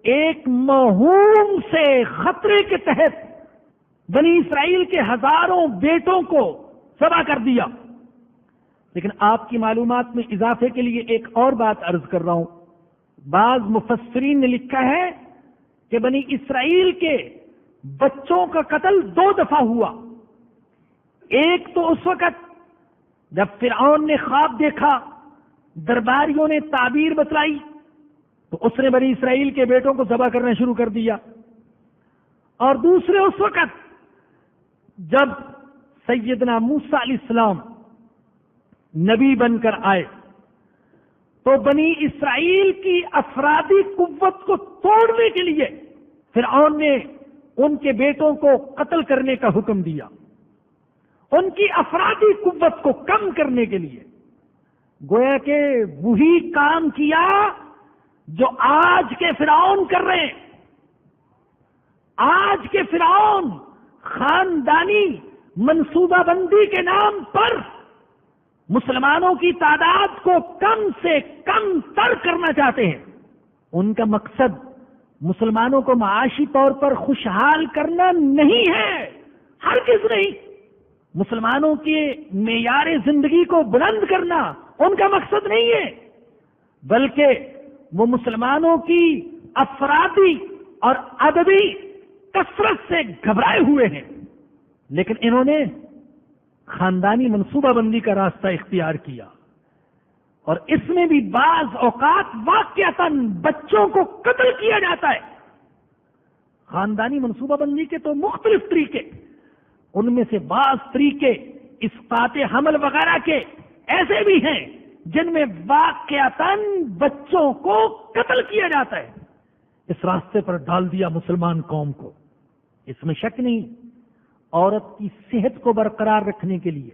ایک موہوم سے خطرے کے تحت بنی اسرائیل کے ہزاروں بیٹوں کو ذبح کر دیا. لیکن آپ کی معلومات میں اضافے کے لیے ایک اور بات عرض کر رہا ہوں. بعض مفسرین نے لکھا ہے کہ بنی اسرائیل کے بچوں کا قتل 2 دفعہ ہوا. ایک تو اس وقت جب فرعون نے خواب دیکھا، درباریوں نے تعبیر بتلائی، تو اس نے بنی اسرائیل کے بیٹوں کو ذبح کرنا شروع کر دیا. اور دوسرے اس وقت جب سیدنا موسیٰ علیہ السلام نبی بن کر آئے تو بنی اسرائیل کی افرادی قوت کو توڑنے کے لیے فرعون نے ان کے بیٹوں کو قتل کرنے کا حکم دیا. ان کی افرادی قوت کو کم کرنے کے لیے گویا کہ وہی کام کیا جو آج کے فرعون کر رہے ہیں۔ آج کے فرعون خاندانی منصوبہ بندی کے نام پر مسلمانوں کی تعداد کو کم سے کم تر کرنا چاہتے ہیں۔ ان کا مقصد مسلمانوں کو معاشی طور پر خوشحال کرنا نہیں ہے، ہرگز نہیں۔ مسلمانوں کے معیار زندگی کو بلند کرنا ان کا مقصد نہیں ہے، بلکہ وہ مسلمانوں کی افرادی اور عددی کثرت سے گھبرائے ہوئے ہیں، لیکن انہوں نے خاندانی منصوبہ بندی کا راستہ اختیار کیا، اور اس میں بھی بعض اوقات واقعتاً بچوں کو قتل کیا جاتا ہے۔ خاندانی منصوبہ بندی کے تو مختلف طریقے، ان میں سے بعض طریقے اسقاط حمل وغیرہ کے ایسے بھی ہیں جن میں واقعتاً بچوں کو قتل کیا جاتا ہے۔ اس راستے پر ڈال دیا مسلمان قوم کو۔ اس میں شک نہیں، عورت کی صحت کو برقرار رکھنے کے لیے،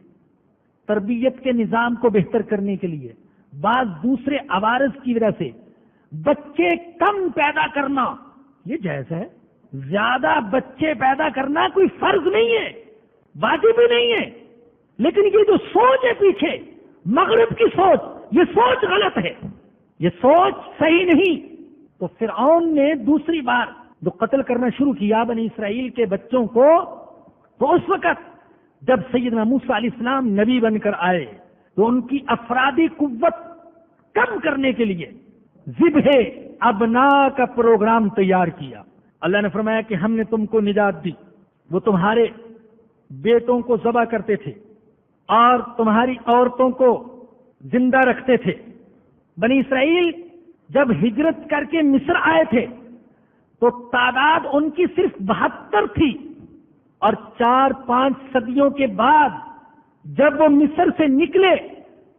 تربیت کے نظام کو بہتر کرنے کے لیے، بعض دوسرے عوارض کی وجہ سے بچے کم پیدا کرنا یہ جائز ہے۔ زیادہ بچے پیدا کرنا کوئی فرض نہیں ہے، واجب بھی نہیں ہے، لیکن یہ جو سوچ ہے پیچھے مغرب کی سوچ، یہ سوچ غلط ہے، یہ سوچ صحیح نہیں۔ تو فرعون نے دوسری بار جو قتل کرنا شروع کیا بنی اسرائیل کے بچوں کو، تو اس وقت جب سیدنا موسیٰ علیہ السلام نبی بن کر آئے تو ان کی افرادی قوت کم کرنے کے لیے ذبح ابنا کا پروگرام تیار کیا۔ اللہ نے فرمایا کہ ہم نے تم کو نجات دی، وہ تمہارے بیٹوں کو ذبح کرتے تھے اور تمہاری عورتوں کو زندہ رکھتے تھے۔ بنی اسرائیل جب ہجرت کر کے مصر آئے تھے تو تعداد ان کی صرف 72 تھی، اور 4-5 صدیوں کے بعد جب وہ مصر سے نکلے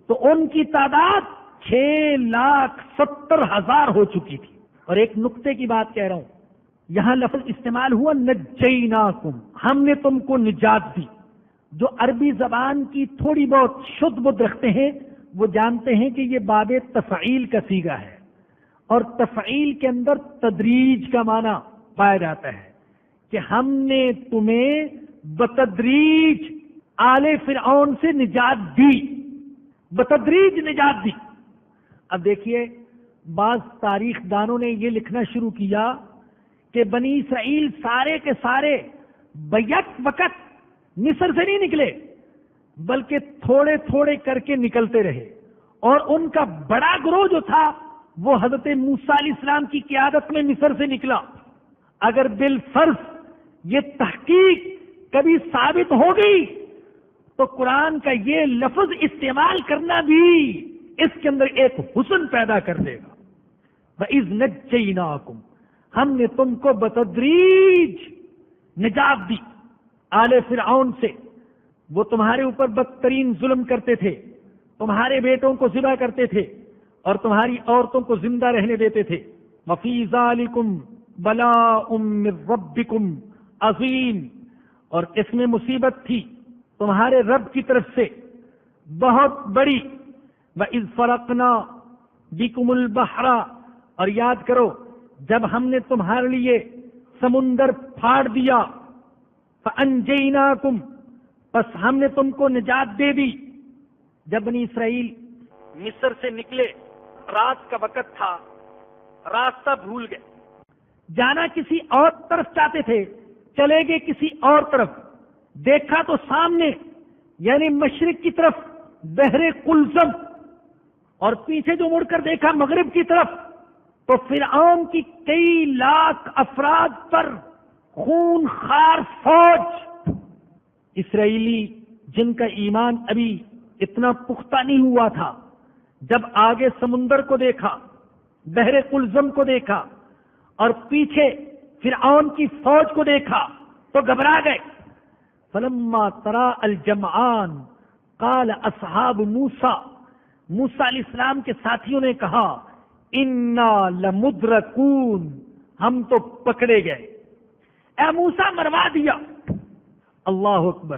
تو ان کی تعداد 6,70,000 ہو چکی تھی۔ اور ایک نقطے کی بات کہہ رہا ہوں، یہاں لفظ استعمال ہوا نجیناکم، ہم نے تم کو نجات دی۔ جو عربی زبان کی تھوڑی بہت شد بدھ رکھتے ہیں وہ جانتے ہیں کہ یہ باب تفعیل کا صیغہ ہے، اور تفعیل کے اندر تدریج کا معنی پایا جاتا ہے کہ ہم نے تمہیں بتدریج آل فرعون سے نجات دی، بتدریج نجات دی۔ اب دیکھیے بعض تاریخ دانوں نے یہ لکھنا شروع کیا کہ بنی اسرائیل سارے کے سارے بیک وقت مصر سے نہیں نکلے، بلکہ تھوڑے تھوڑے کر کے نکلتے رہے، اور ان کا بڑا گروہ جو تھا وہ حضرت موسیٰ علیہ السلام کی قیادت میں مصر سے نکلا۔ اگر بالفرض یہ تحقیق کبھی ثابت ہو گئی تو قرآن کا یہ لفظ استعمال کرنا بھی اس کے اندر ایک حسن پیدا کر دے گا۔ وَإِذْ نَجَّيْنَاكُمْ، ہم نے تم کو بتدریج نجات دی آل فرعون سے۔ وہ تمہارے اوپر بدترین ظلم کرتے تھے، تمہارے بیٹوں کو ذبح کرتے تھے اور تمہاری عورتوں کو زندہ رہنے دیتے تھے۔ وَفِي ذَلِكُمْ بَلَاءٌ مِّن رَبِّكُمْ عظیم، اور اس میں مصیبت تھی تمہارے رب کی طرف سے بہت بڑی۔ وَإِذْ فَرَقْنَا بِكُمُ الْبَحْرَ، اور یاد کرو جب ہم نے تمہارے لیے سمندر پھاڑ دیا۔ فَأَنْجَيْنَاكُمْ، پس ہم نے تم کو نجات دے دی۔ جب بنی اسرائیل مصر سے نکلے، رات کا وقت تھا، راستہ بھول گئے، جانا کسی اور طرف چاہتے تھے، چلے گئے کسی اور طرف، دیکھا تو سامنے یعنی مشرق کی طرف بحر قلزم، اور پیچھے جو مڑ کر دیکھا مغرب کی طرف، تو فرعون کی کئی لاکھ افراد پر خون خار فوج۔ اسرائیلی جن کا ایمان ابھی اتنا پختہ نہیں ہوا تھا، جب آگے سمندر کو دیکھا، بحر قلزم کو دیکھا اور پیچھے فرعون کی فوج کو دیکھا تو گھبرا گئے۔ فلما ترا الجمعان قال اصحاب موسیٰ، موسیٰ علیہ السلام کے ساتھیوں نے کہا انا لمدرکون، ہم تو پکڑے گئے، اے موسیٰ مروا دیا۔ اللہ اکبر،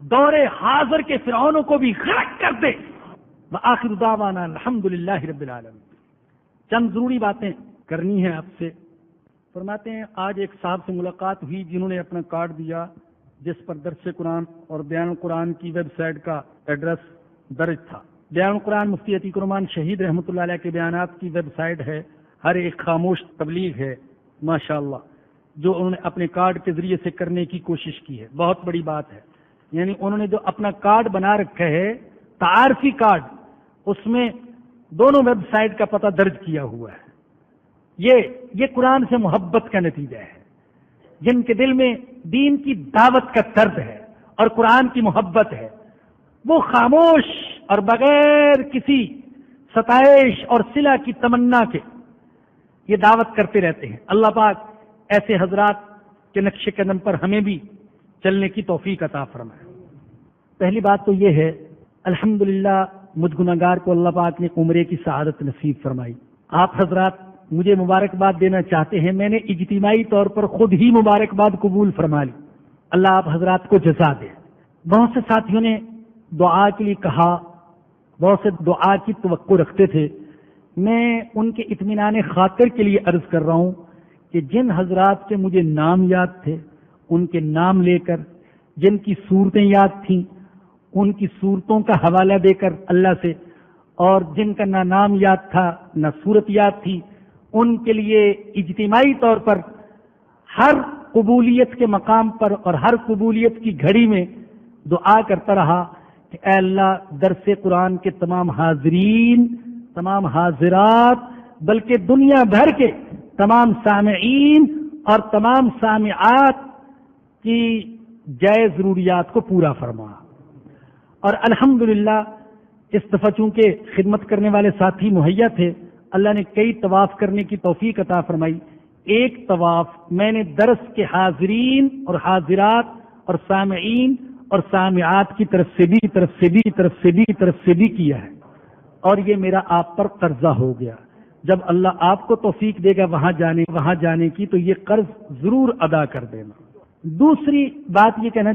دور حاضر کے فرعونوں کو بھی غرق کر دے۔ وآخر دعوانا الحمدللہ رب العالمین۔ چند ضروری باتیں کرنی ہیں آپ سے۔ فرماتے ہیں آج ایک صاحب سے ملاقات ہوئی جنہوں نے اپنا کارڈ دیا جس پر درس قرآن اور بیان القرآن کی ویب سائٹ کا ایڈریس درج تھا۔ بیان القرآن مفتی عتیق الرحمان شہید رحمۃ اللہ علیہ کے بیانات کی ویب سائٹ ہے، ہر ایک خاموش تبلیغ ہے ماشاءاللہ، جو انہوں نے اپنے کارڈ کے ذریعے سے کرنے کی کوشش کی ہے، بہت بڑی بات ہے۔ یعنی انہوں نے جو اپنا کارڈ بنا رکھا ہے تعارفی کارڈ، اس میں دونوں ویب سائٹ کا پتہ درج کیا ہوا ہے۔ یہ قرآن سے محبت کا نتیجہ ہے۔ جن کے دل میں دین کی دعوت کا درد ہے اور قرآن کی محبت ہے، وہ خاموش اور بغیر کسی ستائش اور صلہ کی تمنا کے یہ دعوت کرتے رہتے ہیں۔ اللہ پاک ایسے حضرات کے نقش قدم پر ہمیں بھی چلنے کی توفیق عطا فرمائے۔ پہلی بات تو یہ ہے، الحمدللہ مجھ گناہگار کو اللہ پاک نے عمرے کی سعادت نصیب فرمائی۔ آپ حضرات مجھے مبارکباد دینا چاہتے ہیں، میں نے اجتماعی طور پر خود ہی مبارکباد قبول فرما لی۔ اللہ آپ حضرات کو جزا دے۔ بہت سے ساتھیوں نے دعا کے لیے کہا، بہت سے دعا کی توقع رکھتے تھے۔ میں ان کے اطمینان خاطر کے لیے عرض کر رہا ہوں کہ جن حضرات کے مجھے نام یاد تھے ان کے نام لے کر، جن کی صورتیں یاد تھیں ان کی صورتوں کا حوالہ دے کر اللہ سے، اور جن کا نہ نام یاد تھا نہ صورت یاد تھی، ان کے لیے اجتماعی طور پر ہر قبولیت کے مقام پر اور ہر قبولیت کی گھڑی میں دعا کرتا رہا کہ اے اللہ درس قرآن کے تمام حاضرین، تمام حاضرات، بلکہ دنیا بھر کے تمام سامعین اور تمام سامعات کی جائز ضروریات کو پورا فرما۔ اور الحمدللہ اس دفعہ چونکہ خدمت کرنے والے ساتھی مہیا تھے، اللہ نے کئی طواف کرنے کی توفیق عطا فرمائی۔ ایک طواف میں نے درس کے حاضرین اور حاضرات اور سامعین اور سامعات کی طرف سے بھی کیا ہے، اور یہ میرا آپ پر قرضہ ہو گیا۔ جب اللہ آپ کو توفیق دے گا وہاں جانے کی تو یہ قرض ضرور ادا کر دینا۔ دوسری بات یہ کہنا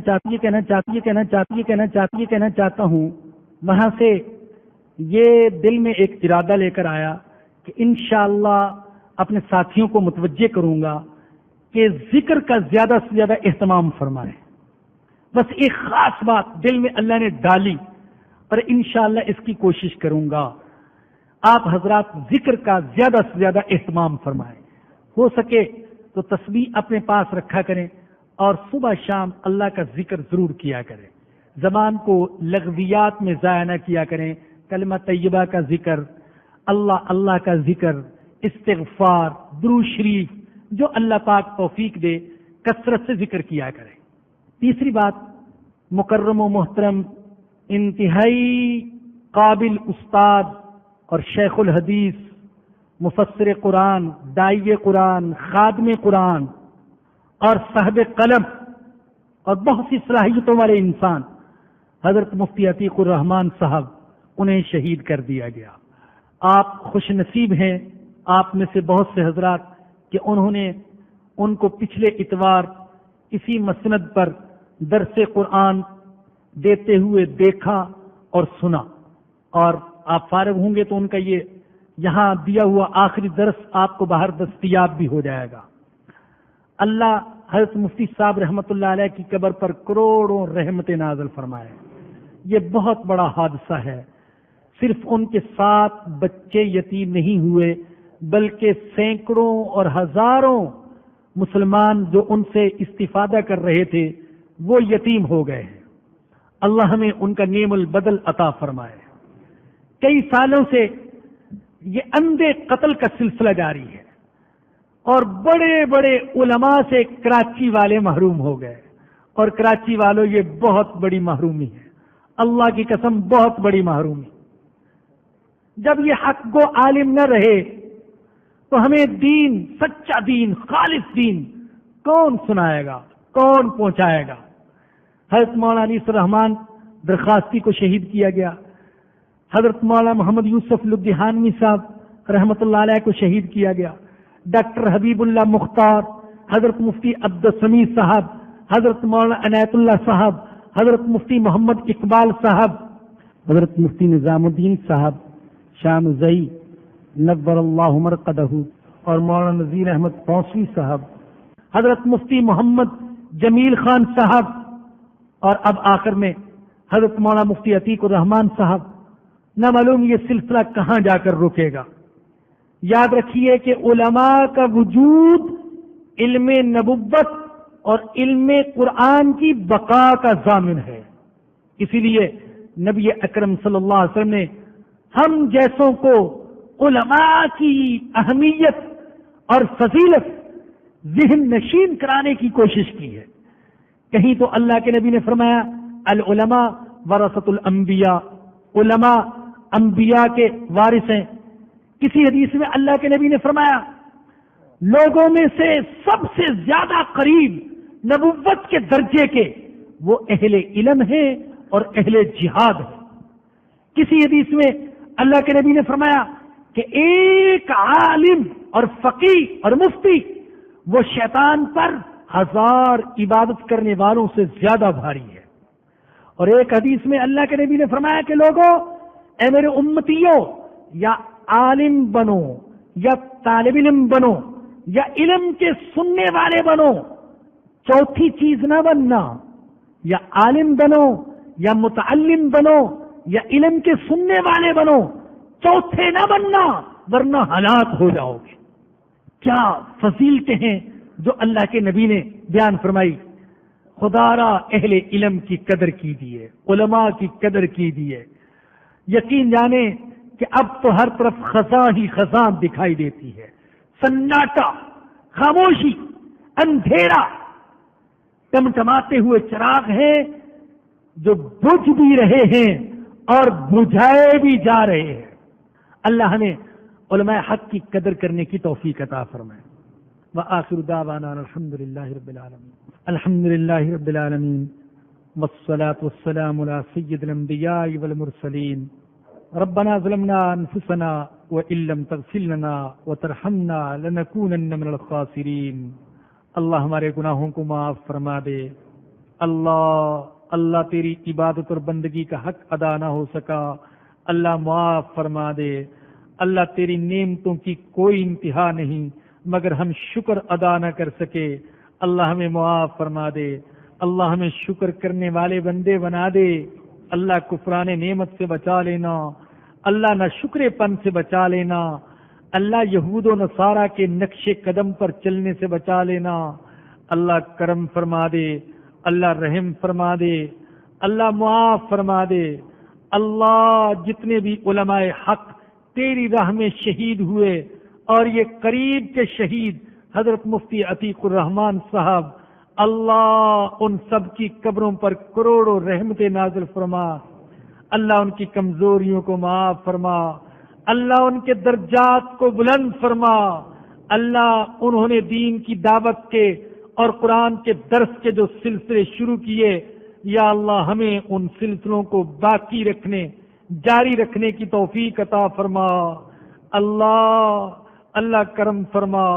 چاہتا ہوں، وہاں سے یہ دل میں ایک ارادہ لے کر آیا کہ انشاءاللہ اپنے ساتھیوں کو متوجہ کروں گا کہ ذکر کا زیادہ سے زیادہ اہتمام فرمائیں۔ بس ایک خاص بات دل میں اللہ نے ڈالی اور انشاءاللہ اس کی کوشش کروں گا۔ آپ حضرات ذکر کا زیادہ سے زیادہ اہتمام فرمائیں، ہو سکے تو تسبیح اپنے پاس رکھا کریں اور صبح شام اللہ کا ذکر ضرور کیا کریں۔ زبان کو لغویات میں ضائع نہ کیا کریں، کلمہ طیبہ کا ذکر، اللہ کا ذکر، استغفار، درود شریف، جو اللہ پاک توفیق دے کثرت سے ذکر کیا کریں۔ تیسری بات، مکرم و محترم انتہائی قابل استاد اور شیخ الحدیث، مفسر قرآن، داعی قرآن، خادم قرآن اور صاحب قلم اور بہت سی صلاحیتوں والے انسان حضرت مفتی عتیق الرحمان صاحب، انہیں شہید کر دیا گیا۔ آپ خوش نصیب ہیں، آپ میں سے بہت سے حضرات، کہ انہوں نے ان کو پچھلے اتوار اسی مسند پر درس قرآن دیتے ہوئے دیکھا اور سنا، اور آپ فارغ ہوں گے تو ان کا یہ یہاں دیا ہوا آخری درس آپ کو باہر دستیاب بھی ہو جائے گا۔ اللہ حضرت مفتی صاحب رحمۃ اللہ علیہ کی قبر پر کروڑوں رحمت نازل فرمائے۔ یہ بہت بڑا حادثہ ہے۔ صرف ان کے 7 بچے یتیم نہیں ہوئے، بلکہ سینکڑوں اور ہزاروں مسلمان جو ان سے استفادہ کر رہے تھے وہ یتیم ہو گئے ہیں۔ اللہ ہمیں ان کا نعم البدل عطا فرمائے۔ کئی سالوں سے یہ اندھے قتل کا سلسلہ جاری ہے اور بڑے بڑے علماء سے کراچی والے محروم ہو گئے، اور کراچی والوں یہ بہت بڑی محرومی ہے، اللہ کی قسم بہت بڑی محرومی۔ جب یہ حق گو عالم نہ رہے تو ہمیں دین، سچا دین، خالص دین کون سنائے گا، کون پہنچائے گا؟ حضرت مولانا علی الرحمان درخواستی کو شہید کیا گیا، حضرت مولانا محمد یوسف لدھیانوی صاحب رحمۃ اللہ علیہ کو شہید کیا گیا، ڈاکٹر حبیب اللہ مختار، حضرت مفتی عبدالسمیع صاحب، حضرت مولانا عنایت اللہ صاحب، حضرت مفتی محمد اقبال صاحب، حضرت مفتی نظام الدین صاحب شام زئی نور اللہ مرقدہ، اور مولانا نذیر احمد پونسوی صاحب، حضرت مفتی محمد جمیل خان صاحب، اور اب آخر میں حضرت مولانا مفتی عتیق الرحمان صاحب. نہ معلوم یہ سلسلہ کہاں جا کر رکے گا. یاد رکھیے کہ علماء کا وجود علم نبوت اور علم قرآن کی بقا کا ضامن ہے. اسی لیے نبی اکرم صلی اللہ علیہ وسلم نے ہم جیسوں کو علماء کی اہمیت اور فضیلت ذہن نشین کرانے کی کوشش کی ہے. کہیں تو اللہ کے نبی نے فرمایا العلماء ورثۃ الانبیاء، علماء انبیاء کے وارث ہیں. کسی حدیث میں اللہ کے نبی نے فرمایا لوگوں میں سے سب سے زیادہ قریب نبوت کے درجے کے وہ اہل علم ہیں اور اہل جہاد ہیں. کسی حدیث میں اللہ کے نبی نے فرمایا کہ ایک عالم اور فقیہ اور مفتی وہ شیطان پر 1000 عبادت کرنے والوں سے زیادہ بھاری ہے. اور ایک حدیث میں اللہ کے نبی نے فرمایا کہ لوگوں اے میرے امتیوں، یا عالم بنو یا طالب علم بنو یا علم کے سننے والے بنو، چوتھی چیز نہ بننا. یا عالم بنو یا متعلم بنو یا علم کے سننے والے بنو، چوتھے نہ بننا ورنہ ہلاک ہو جاؤ گے. کیا فضیلتیں ہیں جو اللہ کے نبی نے بیان فرمائی. خدا را اہل علم کی قدر کیجیے، علماء کی قدر کیجیے. یقین جانے کہ اب تو ہر طرف خزاں ہی خزاں دکھائی دیتی ہے. سناٹا، خاموشی، اندھیرا، ٹمٹماتے ہوئے چراغ ہیں جو بجھ بھی رہے ہیں اور بجھائے بھی جا رہے ہیں. اللہ ہمیں علماء حق کی قدر کرنے کی توفیق عطا فرمائے. وآخر دعوانا الحمد للہ رب العالمین. الحمد للہ رب العالمین والصلاة والسلام على سید الانبیاء والمرسلین. ربنا ظلمنا انفسنا وان لم تغفر لنا وترحمنا لنكونن من الخاسرین. اللہ ہمارے گناہوں کو معاف فرما دے. اللہ تیری عبادت اور بندگی کا حق ادا نہ ہو سکا، اللہ معاف فرما دے. اللہ تیری نعمتوں کی کوئی انتہا نہیں مگر ہم شکر ادا نہ کر سکے، اللہ ہمیں معاف فرما دے. اللہ ہمیں شکر کرنے والے بندے بنا دے. اللہ کفران نعمت سے بچا لینا، اللہ نہ شکر پن سے بچا لینا، اللہ یہود و نصارہ کے نقش قدم پر چلنے سے بچا لینا. اللہ کرم فرما دے، اللہ رحم فرما دے، اللہ معاف فرما دے. اللہ جتنے بھی علماء حق تیری راہ میں شہید ہوئے اور یہ قریب کے شہید حضرت مفتی عتیق الرحمان صاحب، اللہ ان سب کی قبروں پر کروڑوں رحمتیں نازل فرما. اللہ ان کی کمزوریوں کو معاف فرما، اللہ ان کے درجات کو بلند فرما. اللہ انہوں نے دین کی دعوت کے اور قرآن کے درس کے جو سلسلے شروع کیے، یا اللہ ہمیں ان سلسلوں کو باقی رکھنے، جاری رکھنے کی توفیق عطا فرما. اللہ کرم فرما،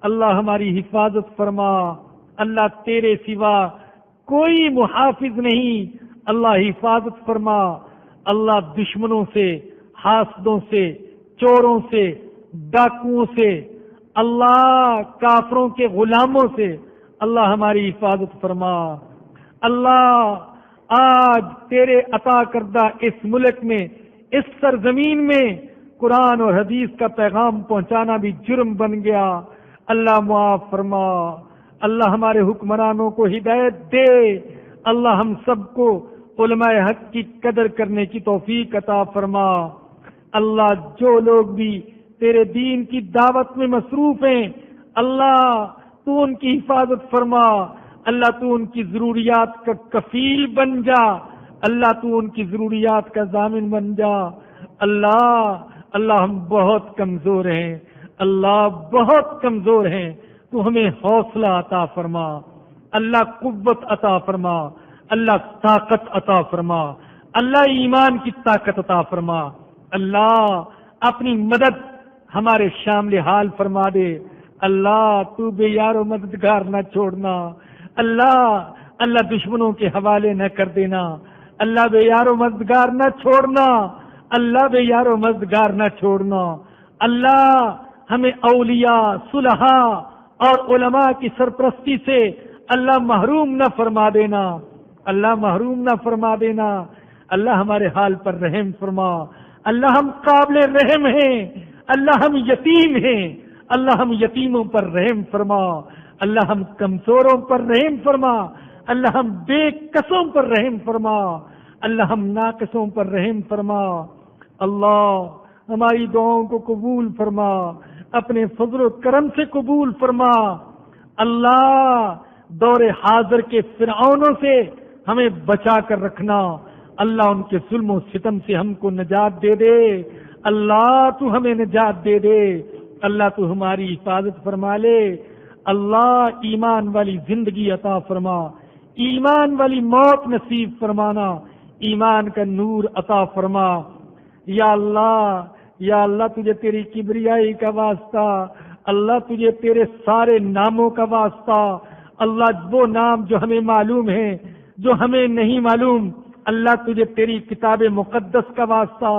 اللہ ہماری حفاظت فرما. اللہ تیرے سوا کوئی محافظ نہیں، اللہ حفاظت فرما. اللہ دشمنوں سے، حاسدوں سے، چوروں سے، ڈاکوؤں سے، اللہ کافروں کے غلاموں سے اللہ ہماری حفاظت فرما. اللہ آج تیرے عطا کردہ اس ملک میں، اس سرزمین میں قرآن اور حدیث کا پیغام پہنچانا بھی جرم بن گیا. اللہ معاف فرما. اللہ ہمارے حکمرانوں کو ہدایت دے. اللہ ہم سب کو علماء حق کی قدر کرنے کی توفیق عطا فرما. اللہ جو لوگ بھی تیرے دین کی دعوت میں مصروف ہیں، اللہ تو ان کی حفاظت فرما. اللہ تو ان کی ضروریات کا کفیل بن جا. اللہ تو ان کی ضروریات کا ضامن بن جا. اللہ ہم بہت کمزور ہیں، اللہ بہت کمزور ہیں. تو ہمیں حوصلہ عطا فرما. اللہ قوت عطا فرما. اللہ طاقت عطا فرما. اللہ ایمان کی طاقت عطا فرما. اللہ اپنی مدد ہمارے شامل حال فرما دے. اللہ تو بے یار و مددگار نہ چھوڑنا. اللہ دشمنوں کے حوالے نہ کر دینا، اللہ بے یار و مددگار نہ چھوڑنا، اللہ بے یار و مددگار نہ چھوڑنا۔ اللہ ہمیں اولیاء، صلحاء اور علماء کی سرپرستی سے اللہ محروم نہ فرما دینا، اللہ محروم نہ فرما دینا۔ اللہ ہمارے حال پر رحم فرما، اللہ ہم قابل رحم ہیں، اللہ ہم یتیم ہیں، اللہ ہم یتیموں پر رحم فرما، اللہ ہم کمزوروں پر رحم فرما، اللہ ہم بے کسوں پر رحم فرما، اللہ ہم ناقصوں پر رحم فرما۔ اللہ ہماری دعاؤں کو قبول فرما، اپنے فضل و کرم سے قبول فرما۔ اللہ دور حاضر کے فرعونوں سے ہمیں بچا کر رکھنا، اللہ ان کے ظلم و ستم سے ہم کو نجات دے دے، اللہ تو ہمیں نجات دے دے، اللہ تو ہماری حفاظت فرما لے۔ اللہ ایمان والی زندگی عطا فرما، ایمان والی موت نصیب فرمانا، ایمان کا نور عطا فرما۔ یا اللہ تجھے تیری کبریائی کا واسطہ، اللہ تجھے تیرے سارے ناموں کا واسطہ، اللہ وہ نام جو ہمیں معلوم ہیں، جو ہمیں نہیں معلوم، اللہ تجھے تیری کتاب مقدس کا واسطہ،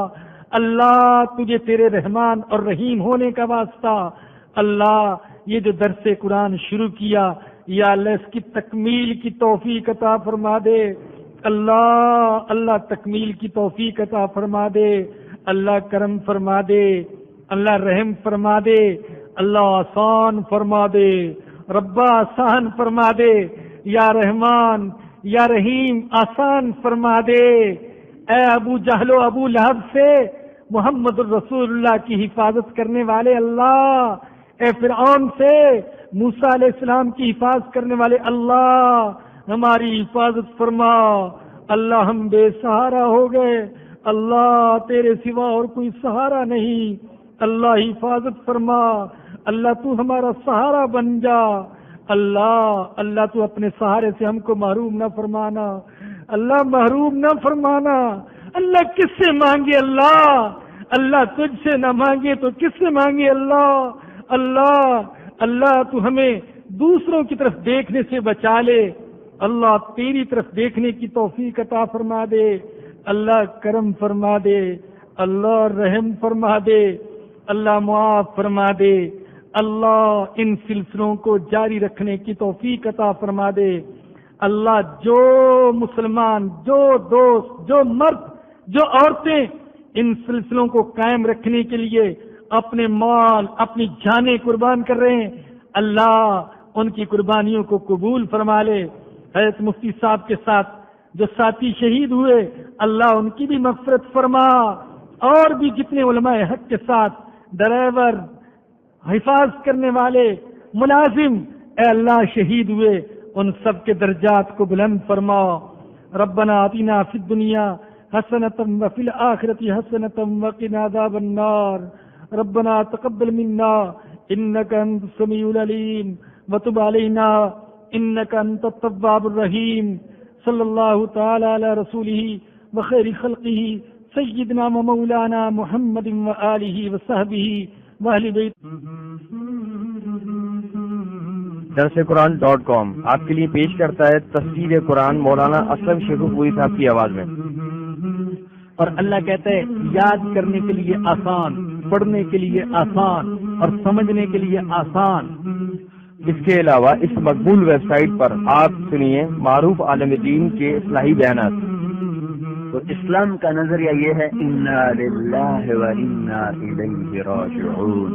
اللہ تجھے تیرے رحمان اور رحیم ہونے کا واسطہ۔ اللہ یہ جو درس قرآن شروع کیا، یا اللہ اس کی تکمیل کی توفیق عطا فرما دے، اللہ تکمیل کی توفیق عطا فرما دے، اللہ کرم فرما دے، اللہ رحم فرما دے، اللہ آسان فرما دے، ربا آسان فرما دے، یا رحمان یا رحیم آسان فرما دے۔ اے ابو جہل و ابو لہب سے محمد الرسول اللہ کی حفاظت کرنے والے اللہ، اے فرعون سے موسیٰ علیہ السلام کی حفاظت کرنے والے اللہ، ہماری حفاظت فرما۔ اللہ ہم بے سہارا ہو گئے، اللہ تیرے سوا اور کوئی سہارا نہیں، اللہ حفاظت فرما، اللہ تو ہمارا سہارا بن جا۔ اللہ تو اپنے سہارے سے ہم کو محروم نہ فرمانا، اللہ محروم نہ فرمانا۔ اللہ کس سے مانگے اللہ تجھ سے نہ مانگے تو کس سے مانگے اللہ تو ہمیں دوسروں کی طرف دیکھنے سے بچا لے، اللہ تیری طرف دیکھنے کی توفیق عطا فرما دے، اللہ کرم فرما دے، اللہ رحم فرما دے، اللہ معاف فرما دے، اللہ ان سلسلوں کو جاری رکھنے کی توفیق عطا فرما دے۔ اللہ جو مسلمان، جو دوست، جو مرد، جو عورتیں ان سلسلوں کو قائم رکھنے کے لیے اپنے مال، اپنی جانیں قربان کر رہے ہیں، اللہ ان کی قربانیوں کو قبول فرما لے۔ حضرت مفتی صاحب کے ساتھ جو ساتھی شہید ہوئے، اللہ ان کی بھی مغفرت فرما، اور بھی جتنے علماء حق کے ساتھ ڈرائیور، حفاظت کرنے والے، ملازم، اے اللہ شہید ہوئے، ان سب کے درجات کو بلند فرما۔ ربنا آتنا فی الدنیا حسنۃ وفی الآخرۃ حسنۃ وقنا عذاب النار۔ ربنا تقبل منا انک انت السمیع العلیم وتب علینا انک انت التواب الرحیم۔ صلی اللہ تعالی علی رسولہ وخیر خلقہ سیدنا و مولانا محمد وآلہ وصحبہ واہل بیت۔ درسقرآن.com آپ کے لیے پیش کرتا ہے تفسیر قرآن مولانا اسلم شیخ پوری صاحب کی آواز میں۔ اور اللہ کہتا ہے یاد کرنے کے لیے آسان، پڑھنے کے لیے آسان اور سمجھنے کے لیے آسان۔ اس کے علاوہ اس مقبول ویب سائٹ پر آپ سنیے معروف عالم دین کے اصلاحی بیانات۔ تو اسلام کا نظریہ یہ ہے انا للہ و انا الیہ راجعون۔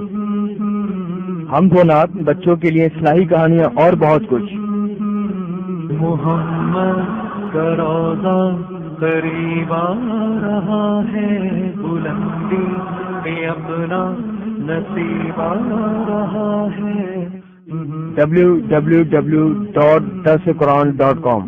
حمد و نعت، بچوں کے لیے اصلاحی کہانیاں اور بہت کچھ۔ محمد کا روضہ قریب آ رہا ہے، بلندی میں اپنا نصیب آ رہا ہے۔ www.درسقرآن.com